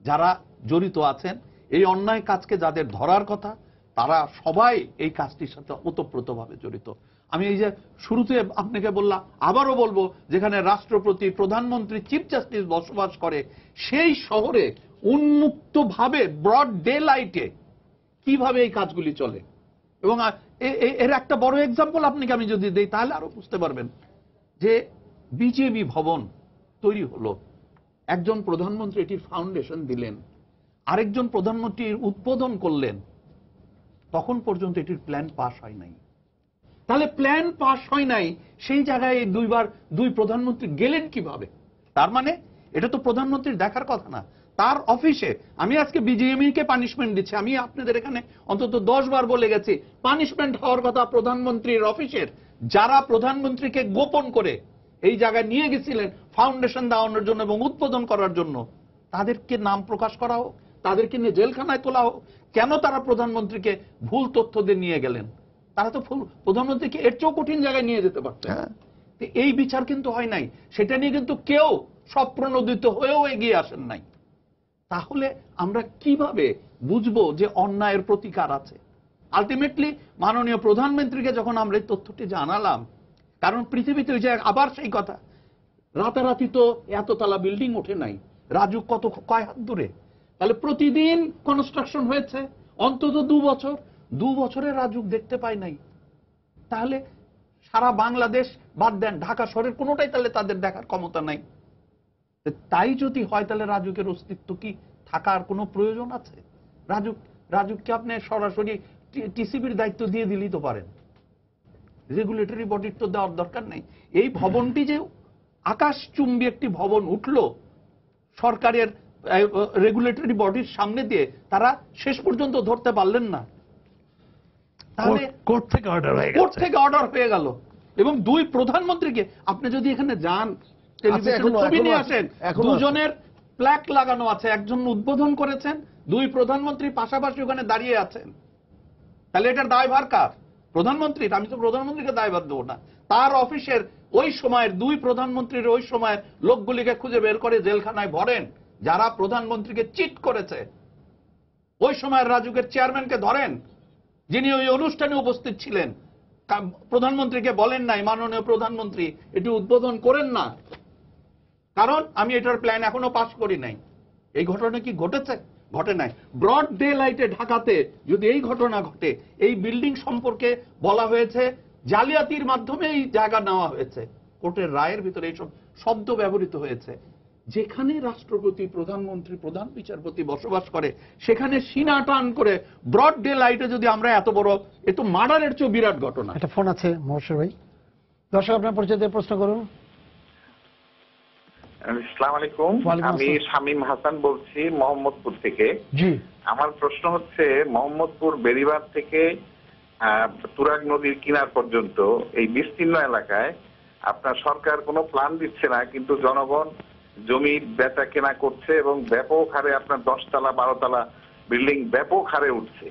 Speaker 2: যারা জড়িত আছেন, এই অন্যায় কাজকে যাদের ধরার কথা, তারা সবাই এই কাজটির সাথে ওতপ্রোতভাবে জড়িত। আমি এই যে শুরুতে আপনাকে বললাম, আবারও বলবো, যেখানে রাষ্ট্রপতি, প্রধানমন্ত্রী, চিফ জাস্টিস বসবাস করে, সেই শহরে উন্মুক্তভাবে ব্রড ডে লাইটে কিভাবে এই কাজগুলি চলে। এবং এর একটা বড় এক্সাম্পল আপনাকে আমি যদি দেই, তাহলে আরো বুঝতে পারবেন যে বিজেপি ভবন তৈরি হলো, একজন প্রধানমন্ত্রী এটির ফাউন্ডেশন দিলেন, আরেকজন প্রধানমন্ত্রীর উদ্বোধন করলেন, তখন পর্যন্ত এটির প্ল্যান পাস হয় নাই। তাহলে প্ল্যান পাস হয় নাই, সেই জায়গায় দুই প্রধানমন্ত্রী গেলেন কিভাবে? তার মানে এটা তো প্রধানমন্ত্রীর দেখার কথা না, তার অফিসে। আমি আজকে বিজিএমই কে পানিশমেন্ট দিচ্ছি, আমি আপনাদের এখানে অন্তত 10 বার বলে গেছি, পানিশমেন্ট হওয়ার কথা প্রধানমন্ত্রীর অফিসের, যারা প্রধানমন্ত্রীকে গোপন করে এই জায়গায় নিয়ে গেছিলেন ফাউন্ডেশন দেওয়ানোর জন্য এবং উদ্বোধন করার জন্য, তাদেরকে নাম প্রকাশ করা হোক, তাদেরকে নিয়ে জেলখানায় তোলা হোক। কেন তারা প্রধানমন্ত্রীকে ভুল তথ্য দিয়ে নিয়ে গেলেন? তারা তো প্রধানমন্ত্রীকে এর চেয়েও কঠিন জায়গায় নিয়ে যেতে পারতেন। এই বিচার কিন্তু হয় নাই, সেটা নিয়ে কিন্তু কেউ স্বপ্রণোদিত হয়েও এগিয়ে আসেন নাই। তাহলে আমরা কিভাবে বুঝবো যে অন্যায়ের প্রতিকার আছে? আলটিমেটলি মাননীয় প্রধানমন্ত্রীকে যখন আমরা এই তথ্যটি জানালাম, কারণ পৃথিবীতে ওই যে আবার সেই কথা, রাতারাতি তো এততলা বিল্ডিং ওঠে নাই, রাজুক কয় হাত দূরে। তাহলে প্রতিদিন কনস্ট্রাকশন হয়েছে, অন্তত 2 বছরে রাজুক দেখতে পাই নাই। তাহলে সারা বাংলাদেশ বাদ দেন, ঢাকা শহরের কোনোটাই তাহলে তাদের দেখার ক্ষমতা নাই। তাই যদি হয়, তাহলে রাজুকের অস্তিত্ব কি থাকার কোনো প্রয়োজন আছে? রাজুককে আপনি সরাসরি টিসিবির দায়িত্ব দিয়ে দিলেই তো পারেন, রেগুলেটরি বডির তো দেওয়ার দরকার নেই। এই ভবনটি যে আকাশচুম্বী একটি ভবন উঠল সরকারের রেগুলেটরি বডির সামনে দিয়ে, তারা শেষ পর্যন্ত ধরতে পারলেন না। তাহলে
Speaker 3: কোর্ট থেকে
Speaker 2: অর্ডার হয়ে গেল। এবং 2 প্রধানমন্ত্রীকে আপনি যদি এখানে যান, ছবি নিয়ে আসেন, দুজনের প্ল্যাক লাগানো আছে, একজন উদ্বোধন করেছেন, 2 প্রধানমন্ত্রী পাশাপাশি ওখানে দাঁড়িয়ে আছেন। তাহলে এটার দায়ভার কার? প্রধানমন্ত্রীর। আমি তো প্রধানমন্ত্রীকে দায়ভার দেবো না, তার অফিসের ওই সময়ের 2 প্রধানমন্ত্রীর ওই সময়ের লোকগুলিকে খুঁজে বের করে জেলখানায় ভরেন, যারা প্রধানমন্ত্রীকে চিট করেছে। ওই সময়ের রাজুকের চেয়ারম্যানকে ধরেন, যিনি ওই অনুষ্ঠানে উপস্থিত ছিলেন, প্রধানমন্ত্রীকে বলেন নাই, মাননীয় প্রধানমন্ত্রী এটি উদ্বোধন করেন না, কারণ আমি এটার প্ল্যান এখনো পাস করি নাই। এই ঘটনা কি ঘটেছে? ঘটে নাই। ব্রড ডে লাইটে ঢাকাতে যদি এই ঘটনা ঘটে, এই বিল্ডিং সম্পর্কে বলা হয়েছে জালিয়াতির মাধ্যমে এই জায়গা নেওয়া হয়েছে, কোর্টের রায়ের ভিতরে এইসব শব্দ ব্যবহৃত হয়েছে। যেখানে রাষ্ট্রপতি, প্রধানমন্ত্রী, প্রধান বিচারপতি বসবাস করে, সেখানে সিনা টান করে ব্রড ডে লাইটে যদি আমরা এত বড়, এ তো মার্ডারের চেয়ে বিরাট ঘটনা।
Speaker 1: একটা ফোন আছে মহসিন ভাই। দর্শক, আপনার পরিচয় দিয়ে প্রশ্ন করুন।
Speaker 6: আসসালামু আলাইকুম,
Speaker 1: ওয়ালাইকুম
Speaker 6: আমি
Speaker 1: আসসালাম।
Speaker 6: শামীম হাসান বলছি মোহাম্মদপুর থেকে।
Speaker 1: জি,
Speaker 6: আমার প্রশ্ন হচ্ছে, মোহাম্মদপুর বেড়িবাঁধ থেকে তুরাগ নদীর কিনার পর্যন্ত এই বিস্তীর্ণ এলাকায় আপনার সরকার কোনো প্ল্যান দিচ্ছে না, কিন্তু জনগণ জমি বেচা কেনা করছে এবং ব্যাপক হারে আপনার 10 তলা 12 তলা বিল্ডিং ব্যাপক হারে উঠছে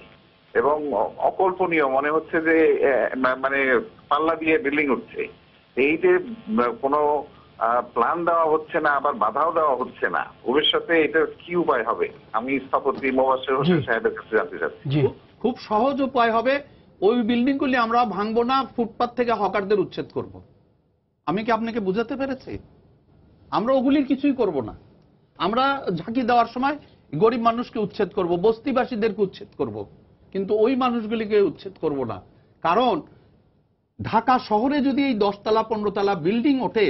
Speaker 6: এবং অকল্পনীয় মনে হচ্ছে যে মানে পাল্লা দিয়ে বিল্ডিং উঠছে। এই যে কোনো প্ল্যান দেওয়া হচ্ছে না, আবার বাধাও দেওয়া হচ্ছে না, ভবিষ্যতে এটার কি উপায় হবে? আমি স্থপতি মোবাশ্বের হোসেন সাহেবের কাছে জানতে চাচ্ছি।
Speaker 1: জি,
Speaker 2: খুব সহজ উপায় হবে, ওই বিল্ডিং গুলি আমরা ভাঙবো না, ফুটপাত থেকে হকারদের উচ্ছেদ করব। আমি কি আপনাকে বুঝাতে পেরেছি? আমরা ওগুলির কিছুই করব না। আমরা ঝাঁকি দেওয়ার সময় গরিব মানুষকে উচ্ছেদ করব, বস্তিবাসীদেরকে উচ্ছেদ করব, কিন্তু ওই মানুষগুলিকে উচ্ছেদ করব না। কারণ ঢাকা শহরে যদি এই 10 তলা 15 তলা বিল্ডিং ওঠে,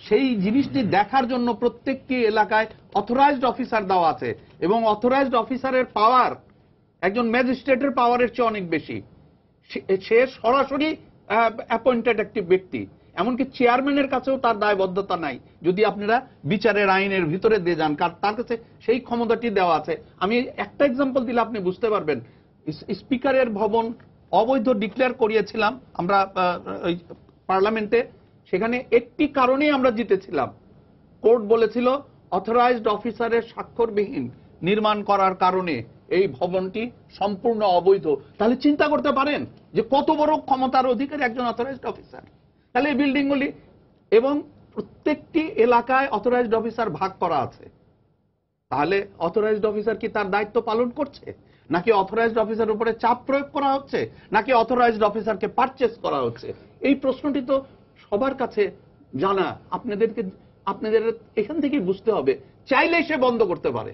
Speaker 2: সেই জিনিসটি দেখার জন্য প্রত্যেকটি এলাকায় অথরাইজড অফিসার দেওয়া আছে এবং অথরাইজড অফিসারের পাওয়ার একজন ম্যাজিস্ট্রেটের পাওয়ারের চেয়ে অনেক বেশি। সে সরাসরি অ্যাপয়েন্টেড একটি ব্যক্তি, এমনকি চেয়ারম্যানের কাছেও তার দায়বদ্ধতা নাই যদি আপনারা বিচারের আইনের ভিতরে দিয়ে যান, কারণ তার কাছে সেই ক্ষমতাটি দেওয়া আছে। আমি একটা এক্সাম্পল দিলে আপনি বুঝতে পারবেন। স্পিকারের ভবন অবৈধ ডিক্লেয়ার করিয়েছিলাম আমরা পার্লামেন্টে, সেখানে একটি কারণেই আমরা জিতেছিলাম। কোর্ট বলেছিল অথরাইজড অফিসারের স্বাক্ষরবিহীন নির্মাণ করার কারণে এই ভবনটি সম্পূর্ণ অবৈধ। তাহলে চিন্তা করতে পারেন যে কত বড় ক্ষমতার অধিকারী একজন অথরাইজড অফিসার। তাহলে এই বিল্ডিংগুলি এবং প্রত্যেকটি এলাকায় অথরাইজড অফিসার ভাগ করা আছে। তাহলে অথরাইজড অফিসার কি তার দায়িত্ব পালন করছে, নাকি অথরাইজড অফিসার উপরে চাপ প্রয়োগ করা হচ্ছে, নাকি অথরাইজড অফিসারকে পারচেজ করা হচ্ছে? এই প্রশ্নটি তো সবার কাছে জানা। আপনাদের এখান থেকেই বুঝতে হবে। চাইলে সে বন্ধ করতে পারে,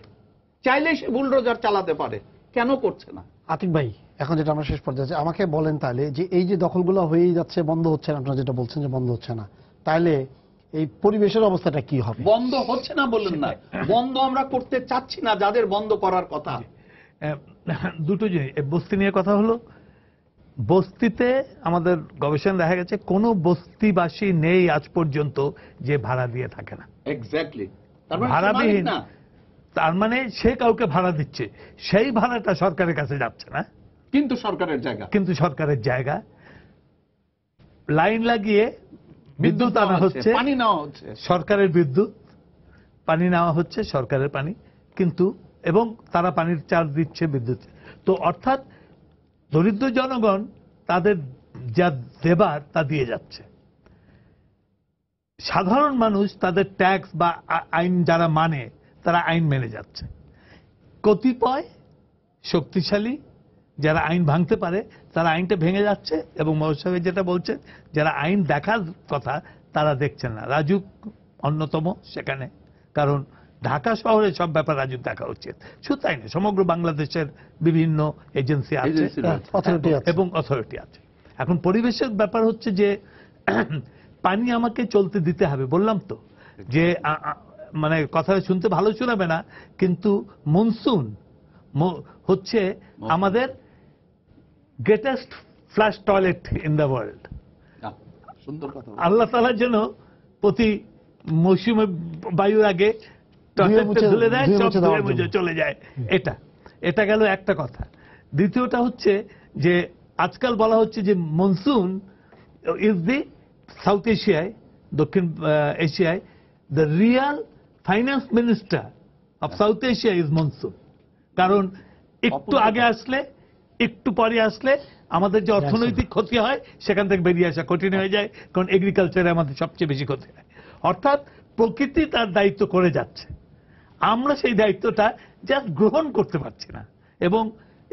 Speaker 2: চাইলে সে বুলডোজার চালাতে পারে, কেন করছে না?
Speaker 1: আতিক ভাই, এখন যেটা আমরা শেষ পর্যায়ে আমাকে বলেন তাহলে, যে এই যে দখলগুলো হয়েই যাচ্ছে, বন্ধ হচ্ছে না, আপনারা যেটা বলছেন যে বন্ধ হচ্ছে না, তাহলে এই পরিবেশের অবস্থাটা কি হবে?
Speaker 2: বন্ধ হচ্ছে না বলুন না, বন্ধ আমরা করতে চাচ্ছি না যাদের বন্ধ করার কথা।
Speaker 3: দুটো জিনিস, বস্তি নিয়ে কথা হলো। বস্তিতে আমাদের গবেষণা দেখা গেছে কোনো বস্তিবাসী নেই আজ পর্যন্ত যে ভাড়া দিয়ে থাকে না।
Speaker 2: এক্স্যাক্টলি,
Speaker 3: ভাড়াবিহীন, তার মানে সে কাউকে ভাড়া দিচ্ছে, সেই ভাড়াটা সরকারের কাছে যাচ্ছে না,
Speaker 2: কিন্তু সরকারের জায়গা,
Speaker 3: কিন্তু সরকারের জায়গা। লাইন লাগিয়ে বিদ্যুৎ আনা হচ্ছে,
Speaker 2: পানি নেওয়া হচ্ছে,
Speaker 3: সরকারের বিদ্যুৎ, পানি নেওয়া হচ্ছে সরকারের পানি, কিন্তু এবং তারা পানির চার্জ দিচ্ছে বিদ্যুৎ। তো অর্থাৎ দরিদ্র জনগণ তাদের যা দেবার তা দিয়ে যাচ্ছে। সাধারণ মানুষ তাদের ট্যাক্স বা আইন যারা মানে তারা আইন মেনে যাচ্ছে। কতিপয় শক্তিশালী যারা আইন ভাঙতে পারে তারা আইনটা ভেঙে যাচ্ছে, এবং মহাশয় যেটা বলছেন যারা আইন দেখার কথা তারা দেখছেন না। রাজু অন্যতম সেখানে, কারণ ঢাকা শহরে সব ব্যাপার রাজু দেখা উচিত। শুধু তাই না, সমগ্র বাংলাদেশের বিভিন্ন এজেন্সি আছে এবং অথরিটি আছে। এখন পরিবেশের ব্যাপার হচ্ছে যে পানি আমাকে চলতে দিতে হবে, বললাম তো যে মানে কথা শুনতে ভালো শোনাবে না, কিন্তু মনসুন হচ্ছে আমাদের greatest flush toilet in the world.
Speaker 2: সুন্দর কথা।
Speaker 3: আল্লাহ তাআলা যেন প্রতি মৌসুমে বায়ুর আগে তুলে দেয়, সব ধুয়ে মুছে চলে যায়। এটা গেল একটা কথা। দ্বিতীয়টা হচ্ছে যে আজকাল বলা হচ্ছে যে মনসুন ইজ দি সাউথ এশিয়ায়, দক্ষিণ এশিয়ায় the Real finance minister of south Asia is monsoon. কারণ একটু আগে আসলে, একটু পরে আসলে আমাদের যে অর্থনৈতিক ক্ষতি হয় সেখান থেকে বেরিয়ে আসা কঠিন হয়ে যায়, কারণ এগ্রিকালচারে আমাদের সবচেয়ে বেশি ক্ষতি হয়। অর্থাৎ প্রকৃতি তার দায়িত্ব করে যাচ্ছে, আমরা সেই দায়িত্বটা জাস্ট গ্রহণ করতে পারছি না। এবং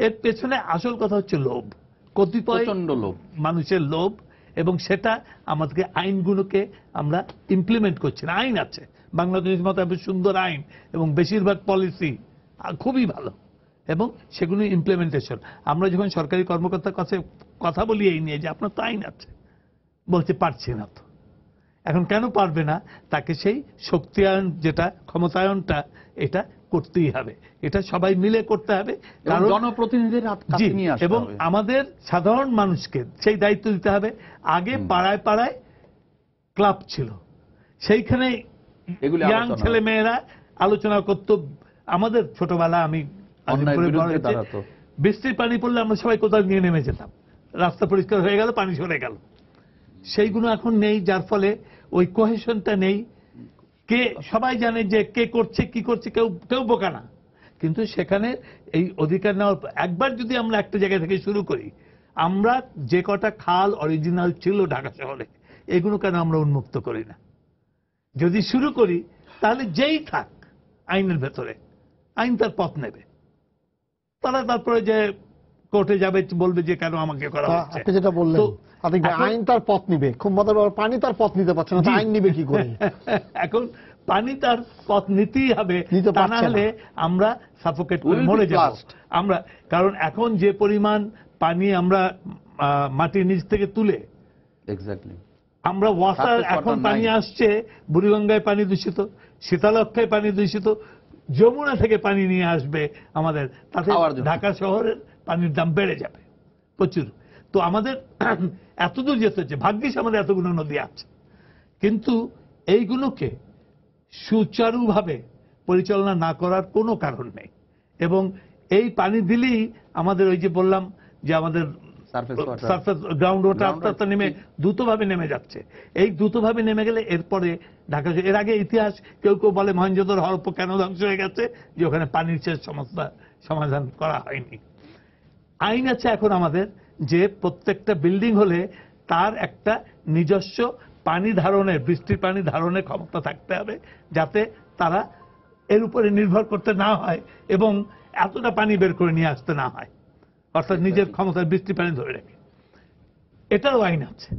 Speaker 3: এর পেছনে আসল কথা হচ্ছে লোভ, কতিপয় লোভ, মানুষের লোভ, এবং সেটা আমাদেরকে আইনগুলোকে আমরা ইমপ্লিমেন্ট করছি না। আইন আছে, বাংলাদেশের মতো এত সুন্দর আইন এবং বেশিরভাগ পলিসি খুবই ভালো, এবং সেগুলো ইমপ্লিমেন্টেশন। আমরা যখন সরকারি কর্মকর্তার কাছে কথা বলি এই নিয়ে যে আপনার তো আইন আছে, বলতে পারছি না তো। এখন কেন পারবে না? তাকে সেই শক্তিয়ায়ন, যেটা ক্ষমতায়নটা, এটা করতেই হবে, এটা সবাই মিলে করতে হবে।
Speaker 2: কারণ জনপ্রতিনিধির
Speaker 3: জি, এবং আমাদের সাধারণ মানুষকে সেই দায়িত্ব দিতে হবে। আগে পাড়ায় পাড়ায় ক্লাব ছিল, সেইখানে ইয়াং ছেলে মেয়েরা আলোচনা করত। আমাদের ছোটবেলা, আমি বৃষ্টির পানি পড়লে আমরা সবাই কোথাও নিয়ে নেমে যেতাম, রাস্তা পরিষ্কার হয়ে গেল, পানি সরে গেল। সেইগুলো এখন নেই, যার ফলে ওই কোহেশনটা নেই। কে সবাই জানে যে কে করছে কি করছে, কেউ কেউ বোকা না। কিন্তু সেখানে এই অধিকার নেওয়ার একবার যদি আমরা একটা জায়গা থেকে শুরু করি, আমরা যে কটা খাল অরিজিনাল ছিল ঢাকা শহরে, এগুলো কেন আমরা উন্মুক্ত করি না? যদি শুরু করি তাহলে যেই থাক আইনের ভেতরে, আইন তার পথ নেবে। তারা তারপরে যে কোর্টে যাবে, বলবে যে কেন আমাকে করা হচ্ছে।
Speaker 1: আপনি যেটা বললেন, আইন তার পথ নিবে, খুব মজার ব্যাপার, পানি তার পথ নিতে পারছে না, আইন নিবে কি করে?
Speaker 3: এখন পানি তার পথ নিতেই হবে, তা না হলে আমরা সাফোকেট করে মরে যাব আমরা। কারণ এখন যে পরিমাণ পানি আমরা মাটির নিচ থেকে তুলে, এক্স্যাক্টলি আমরা ওয়াসার, এখন পানি আসছে, বুড়িগঙ্গায় পানি দূষিত, শীতলক্ষায় পানি দূষিত, যমুনা থেকে পানি নিয়ে আসবে আমাদের, তাতে ঢাকা শহরের পানির দাম বেড়ে যাবে প্রচুর। তো আমাদের এতদূর যেতে হচ্ছে, ভাগ্যিস আমাদের এতগুলো নদী আছে, কিন্তু এইগুলোকে সুচারুভাবে পরিচালনা না করার কোনো কারণ নেই। এবং এই পানি দিলেই আমাদের ওই যে বললাম যে আমাদের সারফেস গ্রাউন্ড ওয়াটার আস্তে আস্তে নেমে দ্রুতভাবে নেমে যাচ্ছে। এই দ্রুতভাবে নেমে গেলে এরপরে ঢাকা, এর আগে ইতিহাস কেউ কেউ বলে মহেঞ্জোদড়ো হরপ্প কেন ধ্বংস হয়ে গেছে, যে ওখানে পানির শেষ সমস্যা সমাধান করা হয়নি। আইন আছে এখন আমাদের, যে প্রত্যেকটা বিল্ডিং হলে তার একটা নিজস্ব পানি ধারণের, বৃষ্টির পানি ধারণের ক্ষমতা থাকতে হবে, যাতে তারা এর উপরে নির্ভর করতে না হয় এবং এতটা পানি বের করে নিয়ে আসতে না হয়, অর্থাৎ নিজের ক্ষমতার বৃষ্টি পানি ধরে রেখে। এটারও আইন আছে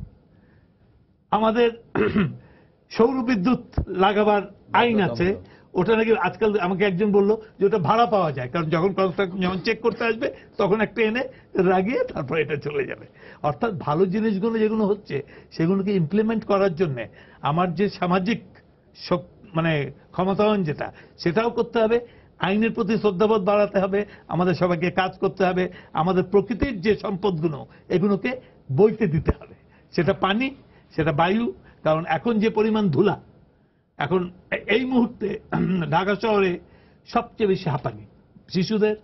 Speaker 3: আমাদের। সৌর বিদ্যুৎ লাগাবার আইন আছে, ওটা নাকি আজকাল আমাকে একজন বললো যে ওটা ভাড়া পাওয়া যায়, কারণ যখন কনস্ট্রাকশন যখন চেক করতে আসবে তখন একটা এনে লাগিয়ে তারপর এটা চলে যাবে। অর্থাৎ ভালো জিনিসগুলো যেগুলো হচ্ছে সেগুলোকে ইমপ্লিমেন্ট করার জন্য আমার যে সামাজিক মানে ক্ষমতায়ন যেটা, সেটাও করতে হবে। আইনের প্রতি শ্রদ্ধাবোধ বাড়াতে হবে, আমাদের সবাইকে কাজ করতে হবে, আমাদের প্রকৃতির যে সম্পদগুলো এগুলোকে বইতে দিতে হবে, সেটা পানি, সেটা বায়ু। কারণ এখন যে পরিমাণ ধুলা, এখন এই মুহূর্তে ঢাকা শহরে সবচেয়ে বেশি হাঁপানি শিশুদের,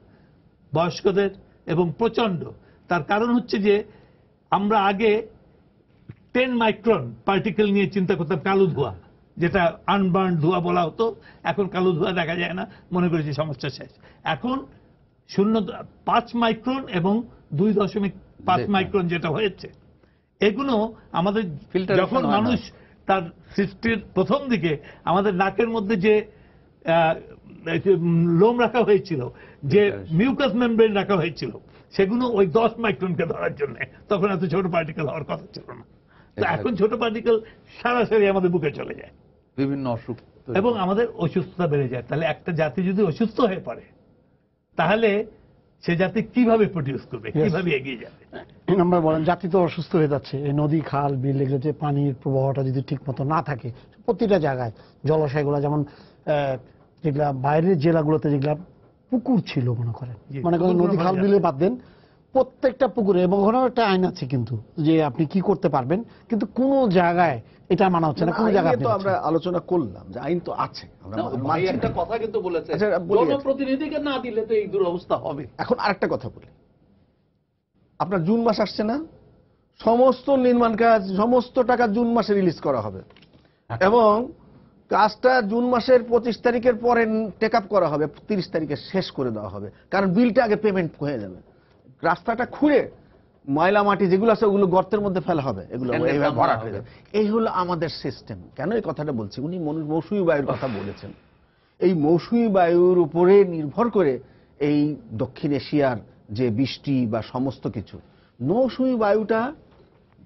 Speaker 3: বয়স্কদের, এবং প্রচন্ড। তার কারণ হচ্ছে যে আমরা আগে 10 মাইক্রন পার্টিকেল নিয়ে চিন্তা করতাম, কালো ধোঁয়া, যেটা আনবার্ন ধোঁয়া বলা হতো। এখন কালো ধোঁয়া দেখা যায় না, মনে করেছি সমস্যা শেষ। এখন 0.5 মাইক্রন এবং 2.5 মাইক্রন যেটা হয়েছে, এগুলো আমাদের যখন মানুষ তার সৃষ্টির প্রথম দিকে আমাদের নাকের মধ্যে যে লোম রাখা হয়েছিল, যে মিউকাস মেমব্রেন রাখা হয়েছিল, সেগুলো ওই 10 মাইক্রনকে ধরার জন্য, তখন এত ছোট পার্টিকেল হওয়ার কথা ছিল না। তো এখন ছোট পার্টিকেল সরাসরি আমাদের বুকে চলে যায়,
Speaker 2: বিভিন্ন অসুখ,
Speaker 3: এবং আমাদের অসুস্থতা বেড়ে যায়। তাহলে একটা জাতি যদি অসুস্থ হয়ে পড়ে, তাহলে সে জাতি কিভাবে প্রডিউস করবে, কিভাবে এগিয়ে যাবে?
Speaker 1: আমরা বলেন জাতি তো অসুস্থ হয়ে যাচ্ছে, এই নদী, খাল, বিল, এগুলো যে পানির প্রবাহটা যদি ঠিক মতো না থাকে প্রতিটা জায়গায়, জলাশয়গুলো যেমন যেগুলা বাইরের জেলাগুলোতে যেগুলা পুকুর ছিল, মনে করেন নদী, খাল, বিলে বাদ দেন, প্রত্যেকটা পুকুরে, এবং ওখানেও একটা আইন আছে কিন্তু, যে আপনি কি করতে পারবেন, কিন্তু কোন জায়গায় এটা মানা হচ্ছে না। কোন জায়গায় তো আমরা
Speaker 4: আলোচনা করলাম যে আইন তো আছে,
Speaker 2: একটা কথা কিন্তু বলেছে, জনপ্রতিনিধিকে না দিলে তো এই দুরবস্থা হবে।
Speaker 4: এখন আরেকটা কথা বলি, আপনার জুন মাস আসছে না, সমস্ত নির্মাণ কাজ, সমস্ত টাকা জুন মাসে রিলিজ করা হবে, এবং কাজটা জুন মাসের 25 তারিখের পরে টেক আপ করা হবে, 30 তারিখে শেষ করে দেওয়া হবে, কারণ বিলটা আগে পেমেন্ট হয়ে যাবে। রাস্তাটা খুঁড়ে ময়লা মাটি যেগুলো আছে ওগুলো গর্তের মধ্যে ফেলা হবে, এগুলো ভরাট হয়ে যাবে। এই হলো আমাদের সিস্টেম। কেন এই কথাটা বলছি, উনি মৌসুমী বায়ুর কথা বলেছেন। এই মৌসুমী বায়ুর উপরে নির্ভর করে এই দক্ষিণ এশিয়ার যে বৃষ্টি বা সমস্ত কিছু, মৌসুমী বায়ুটা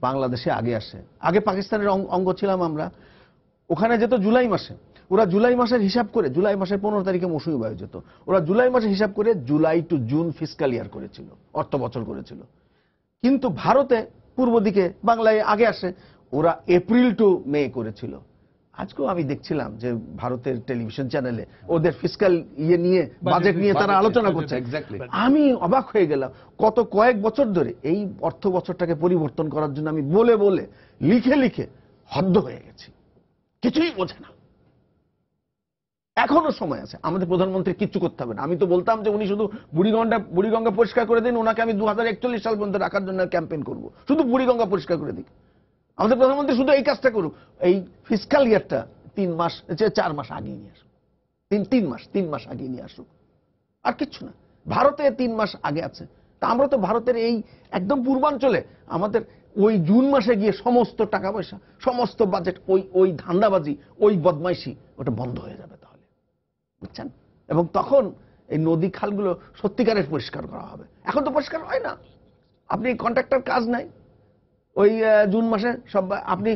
Speaker 4: বাংলাদেশে আগে আসে। আগে পাকিস্তানের অঙ্গ ছিলাম আমরা, ওখানে যেত জুলাই মাসে, ওরা জুলাই মাসের হিসাব করে, জুলাই মাসের 15 তারিখে মৌসুমী বায়ু যেত, ওরা জুলাই মাসের হিসাব করে জুলাই টু জুন ফিসকাল ইয়ার করেছিল, অর্থ বছর করেছিল। কিন্তু ভারতে পূর্ব দিকে, বাংলায় আগে আসে, ওরা এপ্রিল টু মে করেছিল। আজকেও আমি দেখছিলাম যে ভারতের টেলিভিশন চ্যানেলে ওদের ফিসকাল নিয়ে, বাজেট নিয়ে তারা আলোচনা করছে। আমি অবাক হয়ে গেলাম, কত কয়েক বছর ধরে এই অর্থ বছরটাকে পরিবর্তন করার জন্য আমি বলে বলে লিখে লিখে হদ্দ হয়ে গেছি, কিছুই বোঝে না। এখনো সময় আছে, আমাদের প্রধানমন্ত্রী কিচ্ছু করতে হবে না। আমি তো বলতাম যে উনি শুধু বুড়িগঙ্গা পরিষ্কার করে দিন, ওনাকে আমি 2041 সাল পর্যন্ত রাখার জন্য ক্যাম্পেইন করব, শুধু বুড়িগঙ্গা পরিষ্কার করে দিক। আমাদের প্রধানমন্ত্রী শুধু এই কাজটা করুক, এই ফিসকাল ইয়ারটা 3 মাস 4 মাস আগে নিয়ে আসুক, 3 মাস আগে নিয়ে আসুক, আর কিচ্ছু না। ভারতে 3 মাস আগে আছে, তা আমরা তো ভারতের এই একদম পূর্বাঞ্চলে, আমাদের ওই জুন মাসে গিয়ে সমস্ত টাকা পয়সা, সমস্ত বাজেট, ওই ধান্দাবাজি, ওই বদমাইশি, ওটা বন্ধ হয়ে যাবে তাহলে, বুঝছেন? এবং তখন এই নদী খালগুলো সত্যিকারের পরিষ্কার করা হবে। এখন তো পরিষ্কার হয় না, আপনি কন্ট্রাক্টর কাজ নাই, ওই জুন মাসে সব আপনি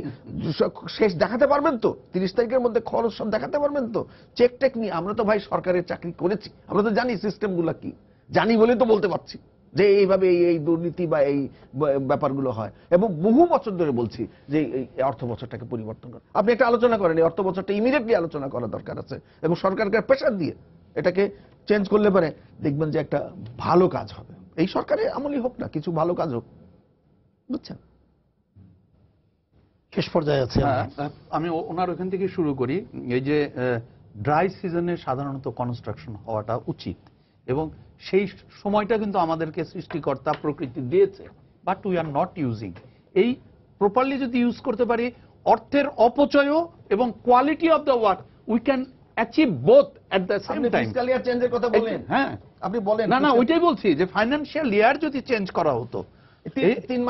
Speaker 4: শেষ দেখাতে পারবেন তো, 30 তারিখের মধ্যে খরচ সব দেখাতে পারবেন তো, চেক টেক নিয়ে। আমরা তো ভাই সরকারের চাকরি করেছি, আমরা তো জানি সিস্টেমগুলো কি, জানি বলে তো বলতে পারছি যে এইভাবে এই দুর্নীতি বা এই ব্যাপারগুলো হয়। এবং বহু বছর ধরে বলছি যে এই অর্থ বছরটাকে পরিবর্তন করেন। আপনি একটা আলোচনা করেন, এই অর্থ বছরটা ইমিডিয়েটলি আলোচনা করা দরকার আছে, এবং সরকারকে প্রেশার দিয়ে এটাকে চেঞ্জ করলে পারে দেখবেন যে একটা ভালো কাজ হবে। এই সরকারের আমলই হোক না, কিছু ভালো কাজ হোক, বুঝছেন?
Speaker 1: শেষ পর্যায়ে আছে।
Speaker 2: আমি ওনার ওখান থেকে শুরু করি। এই যে ড্রাই সিজনে সাধারণত কনস্ট্রাকশন হওয়াটা উচিত, এবং সেই সময়টা কিন্তু আমাদেরকে সৃষ্টিকর্তা প্রকৃতি দিয়েছে, but we are not using. এই প্রপারলি যদি ইউজ করতে পারি, অর্থের অপচয়ও এবং quality of the work we can achieve both at the same time.
Speaker 4: Fiscal year চেঞ্জের কথা বলেন,
Speaker 2: হ্যাঁ
Speaker 4: আপনি বলেন।
Speaker 2: না, ওইটাই বলছি যে ফাইন্যান্সিয়াল ইয়ার যদি চেঞ্জ করা হতো
Speaker 4: 3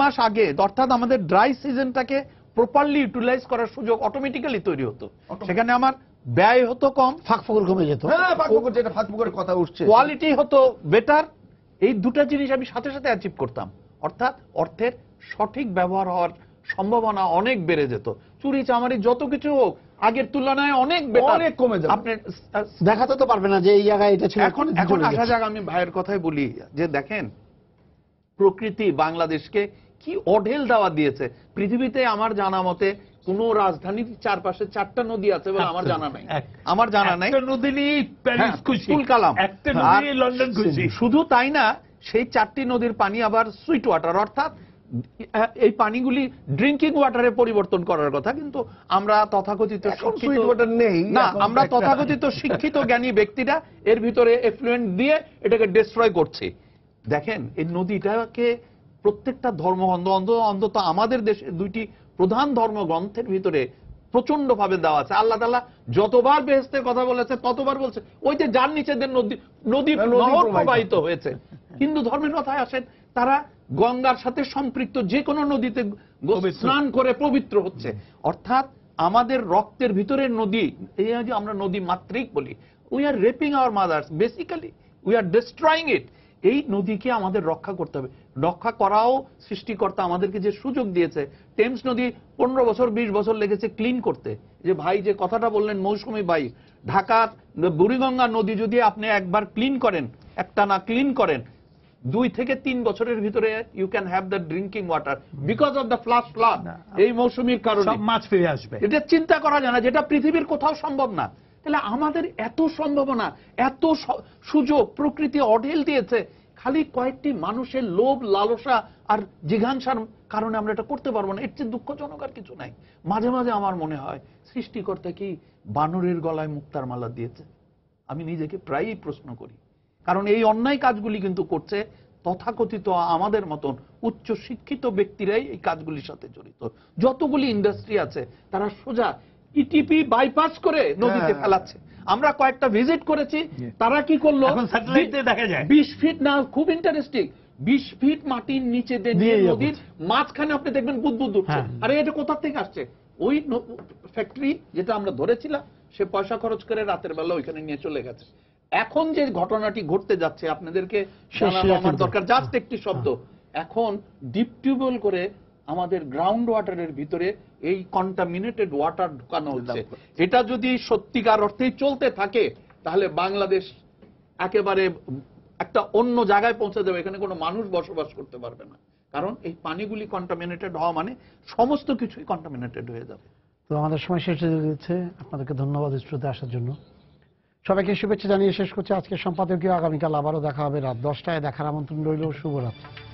Speaker 2: মাস আগে, অর্থাৎ আমাদের ড্রাই সিজনটাকে প্রপারলি ইউটিলাইজ করার সুযোগ অটোমেটিক্যালি তৈরি হতো, সেখানে আমার ব্যয় হতো কম,
Speaker 1: ফাঁকফোকর কমে যেত,
Speaker 4: যেটা ফাঁকফোকরের কথা উঠছে,
Speaker 2: কোয়ালিটি হতো বেটার। এই দুটো জিনিস আমি সাথে সাথে অ্যাচিভ করতাম, অর্থাৎ অর্থের সঠিক ব্যবহার হওয়ার সম্ভাবনা অনেক বেড়ে যেত। চুরি চামারি যত কিছু হোক, আগের তুলনায় অনেক
Speaker 4: অনেক কমে যাবে।
Speaker 2: আপনি
Speaker 1: দেখাতে তো পারবে না যে এই জায়গায় এটা ছিল।
Speaker 2: এখন আসা যাক, আমি ভাইয়ের কথাই বলি যে দেখেন, প্রকৃতি বাংলাদেশকে কি অঢেল দাওয়া দিয়েছে। পৃথিবীতে আমার জানা মতে কোন রাজধানীর চারপাশে 4টা নদী আছে বলে আমার জানা নাই, আমার জানা নাই।
Speaker 3: একটা নদী নেই প্যারিস খুশি,
Speaker 2: কালাম,
Speaker 3: একটা নদী নেই লন্ডন খুশি।
Speaker 2: শুধু তাই না, সেই 4টি নদীর পানি আবার সুইট ওয়াটার, অর্থাৎ এই পানিগুলি ড্রিঙ্কিং ওয়াটারে পরিবর্তন করার কথা, কিন্তু আমরা তথাকথিত
Speaker 4: সুইট ওয়াটার নেই
Speaker 2: না, আমরা তথাকথিত শিক্ষিত জ্ঞানী ব্যক্তিরা এর ভিতরে এফ্লুয়েন্ট দিয়ে এটাকে ডিস্ট্রয় করছি। দেখেন, এই নদীটাকে প্রত্যেকটা অন্তত আমাদের দেশের 2টি প্রধান ধর্মগ্রন্থের ভিতরে প্রচন্ড ভাবে দেওয়া আছে। আল্লাহ তাআলা যতবার বেহেশতের কথা বলেছে ততবার বলছে ওই যে যার নিচেদের নদী নহর প্রবাহিত হয়েছে। হিন্দু ধর্মের কথায় আসেন, তারা গঙ্গার সাথে সম্পৃক্ত যে কোনো নদীতে স্নান করে পবিত্র হচ্ছে। অর্থাৎ আমাদের রক্তের ভিতরের নদী, এই যে আমরা নদী মাতৃক বলি, we are raping our mothers, basically we are destroying it. এই নদীকে আমাদের রক্ষা করতে হবে। রক্ষা করাও সৃষ্টিকর্তা আমাদেরকে যে সুযোগ দিয়েছে। টেমস নদী 15 বছর 20 বছর লেগেছে ক্লিন করতে। যে ভাই যে কথাটা বললেন মৌসুমী বাই, ঢাকার বুড়িগঙ্গা নদী যদি আপনি একবার ক্লিন করেন, একটানা ক্লিন করেন, 2 থেকে 3 বছরের ভিতরে you can have the drinking water because of the flush flood, এই মৌসুমীর কারণে
Speaker 3: সব মাছ ফিরে আসবে।
Speaker 2: এটা চিন্তা করা যায় না, যেটা পৃথিবীর কোথাও সম্ভব না। তাহলে আমাদের এত সম্ভাবনা, এত সুযোগ প্রকৃতি অঢেল দিয়েছে, খালি কয়েকটি মানুষের লোভ লালসা আর জিঘাংসার কারণে আমরা এটা করতে পারবো না। এর চেয়ে দুঃখজনক আর কিছু নাই। মাঝে মাঝে আমার মনে হয় সৃষ্টিকর্তা কি বানরের গলায় মুক্তার মালা দিয়েছে? আমি নিজেকে প্রায়ই প্রশ্ন করি, কারণ এই অন্যায় কাজগুলি কিন্তু করছে তথাকথিত আমাদের মতন উচ্চ শিক্ষিত ব্যক্তিরাই এই কাজগুলির সাথে জড়িত। যতগুলি ইন্ডাস্ট্রি আছে তারা সোজা ইটিপি বাইপাস করে নদীতে ফেলাচ্ছে। আমরা কয়েকটা ভিজিট করেছি, তারা কি করলো,
Speaker 3: দেখা যায়
Speaker 2: 20 ফিট না, খুব ইন্টারেস্টিং, 20 ফিট মাটির নিচে দিয়ে নদীর মাঝখানে আপনি দেখবেন বুদবুদ উঠছে। আরে এটা কোথা থেকে আসছে? ওই ফ্যাক্টরি যেটা আমরা ধরেছিলাম, সে পয়সা খরচ করে রাতের বেলা ওইখানে নিয়ে চলে গেছে। এখন যে ঘটনাটি ঘটতে যাচ্ছে আপনাদেরকে জানানো আমার দরকার, জাস্ট একটি শব্দ। এখন ডিপ টিউবওয়েল করে আমাদের গ্রাউন্ড ওয়াটারের ভিতরে এই কন্টামিনেটেড ওয়াটার ঢুকানো হচ্ছে। এটা যদি সত্যিকার অর্থেই চলতে থাকে তাহলে বাংলাদেশ একেবারে একটা অন্য জায়গায় পৌঁছে যাবে, এখানে কোনো মানুষ বসবাস করতে পারবে না। কারণ এই পানিগুলি কন্টামিনেটেড হওয়া মানে সমস্ত কিছুই কন্টামিনেটেড হয়ে যাবে।
Speaker 1: তো আমাদের সময় শেষ হয়ে যাচ্ছে। আপনাদেরকে ধন্যবাদ স্টুডিওতে আসার জন্য। সবাইকে শুভেচ্ছা জানিয়ে শেষ করছি আজকের সম্পাদকীয়। আগামীকাল আবারও দেখা হবে রাত 10টায়। দেখার আমন্ত্রণ রইল। শুভরাত্রি।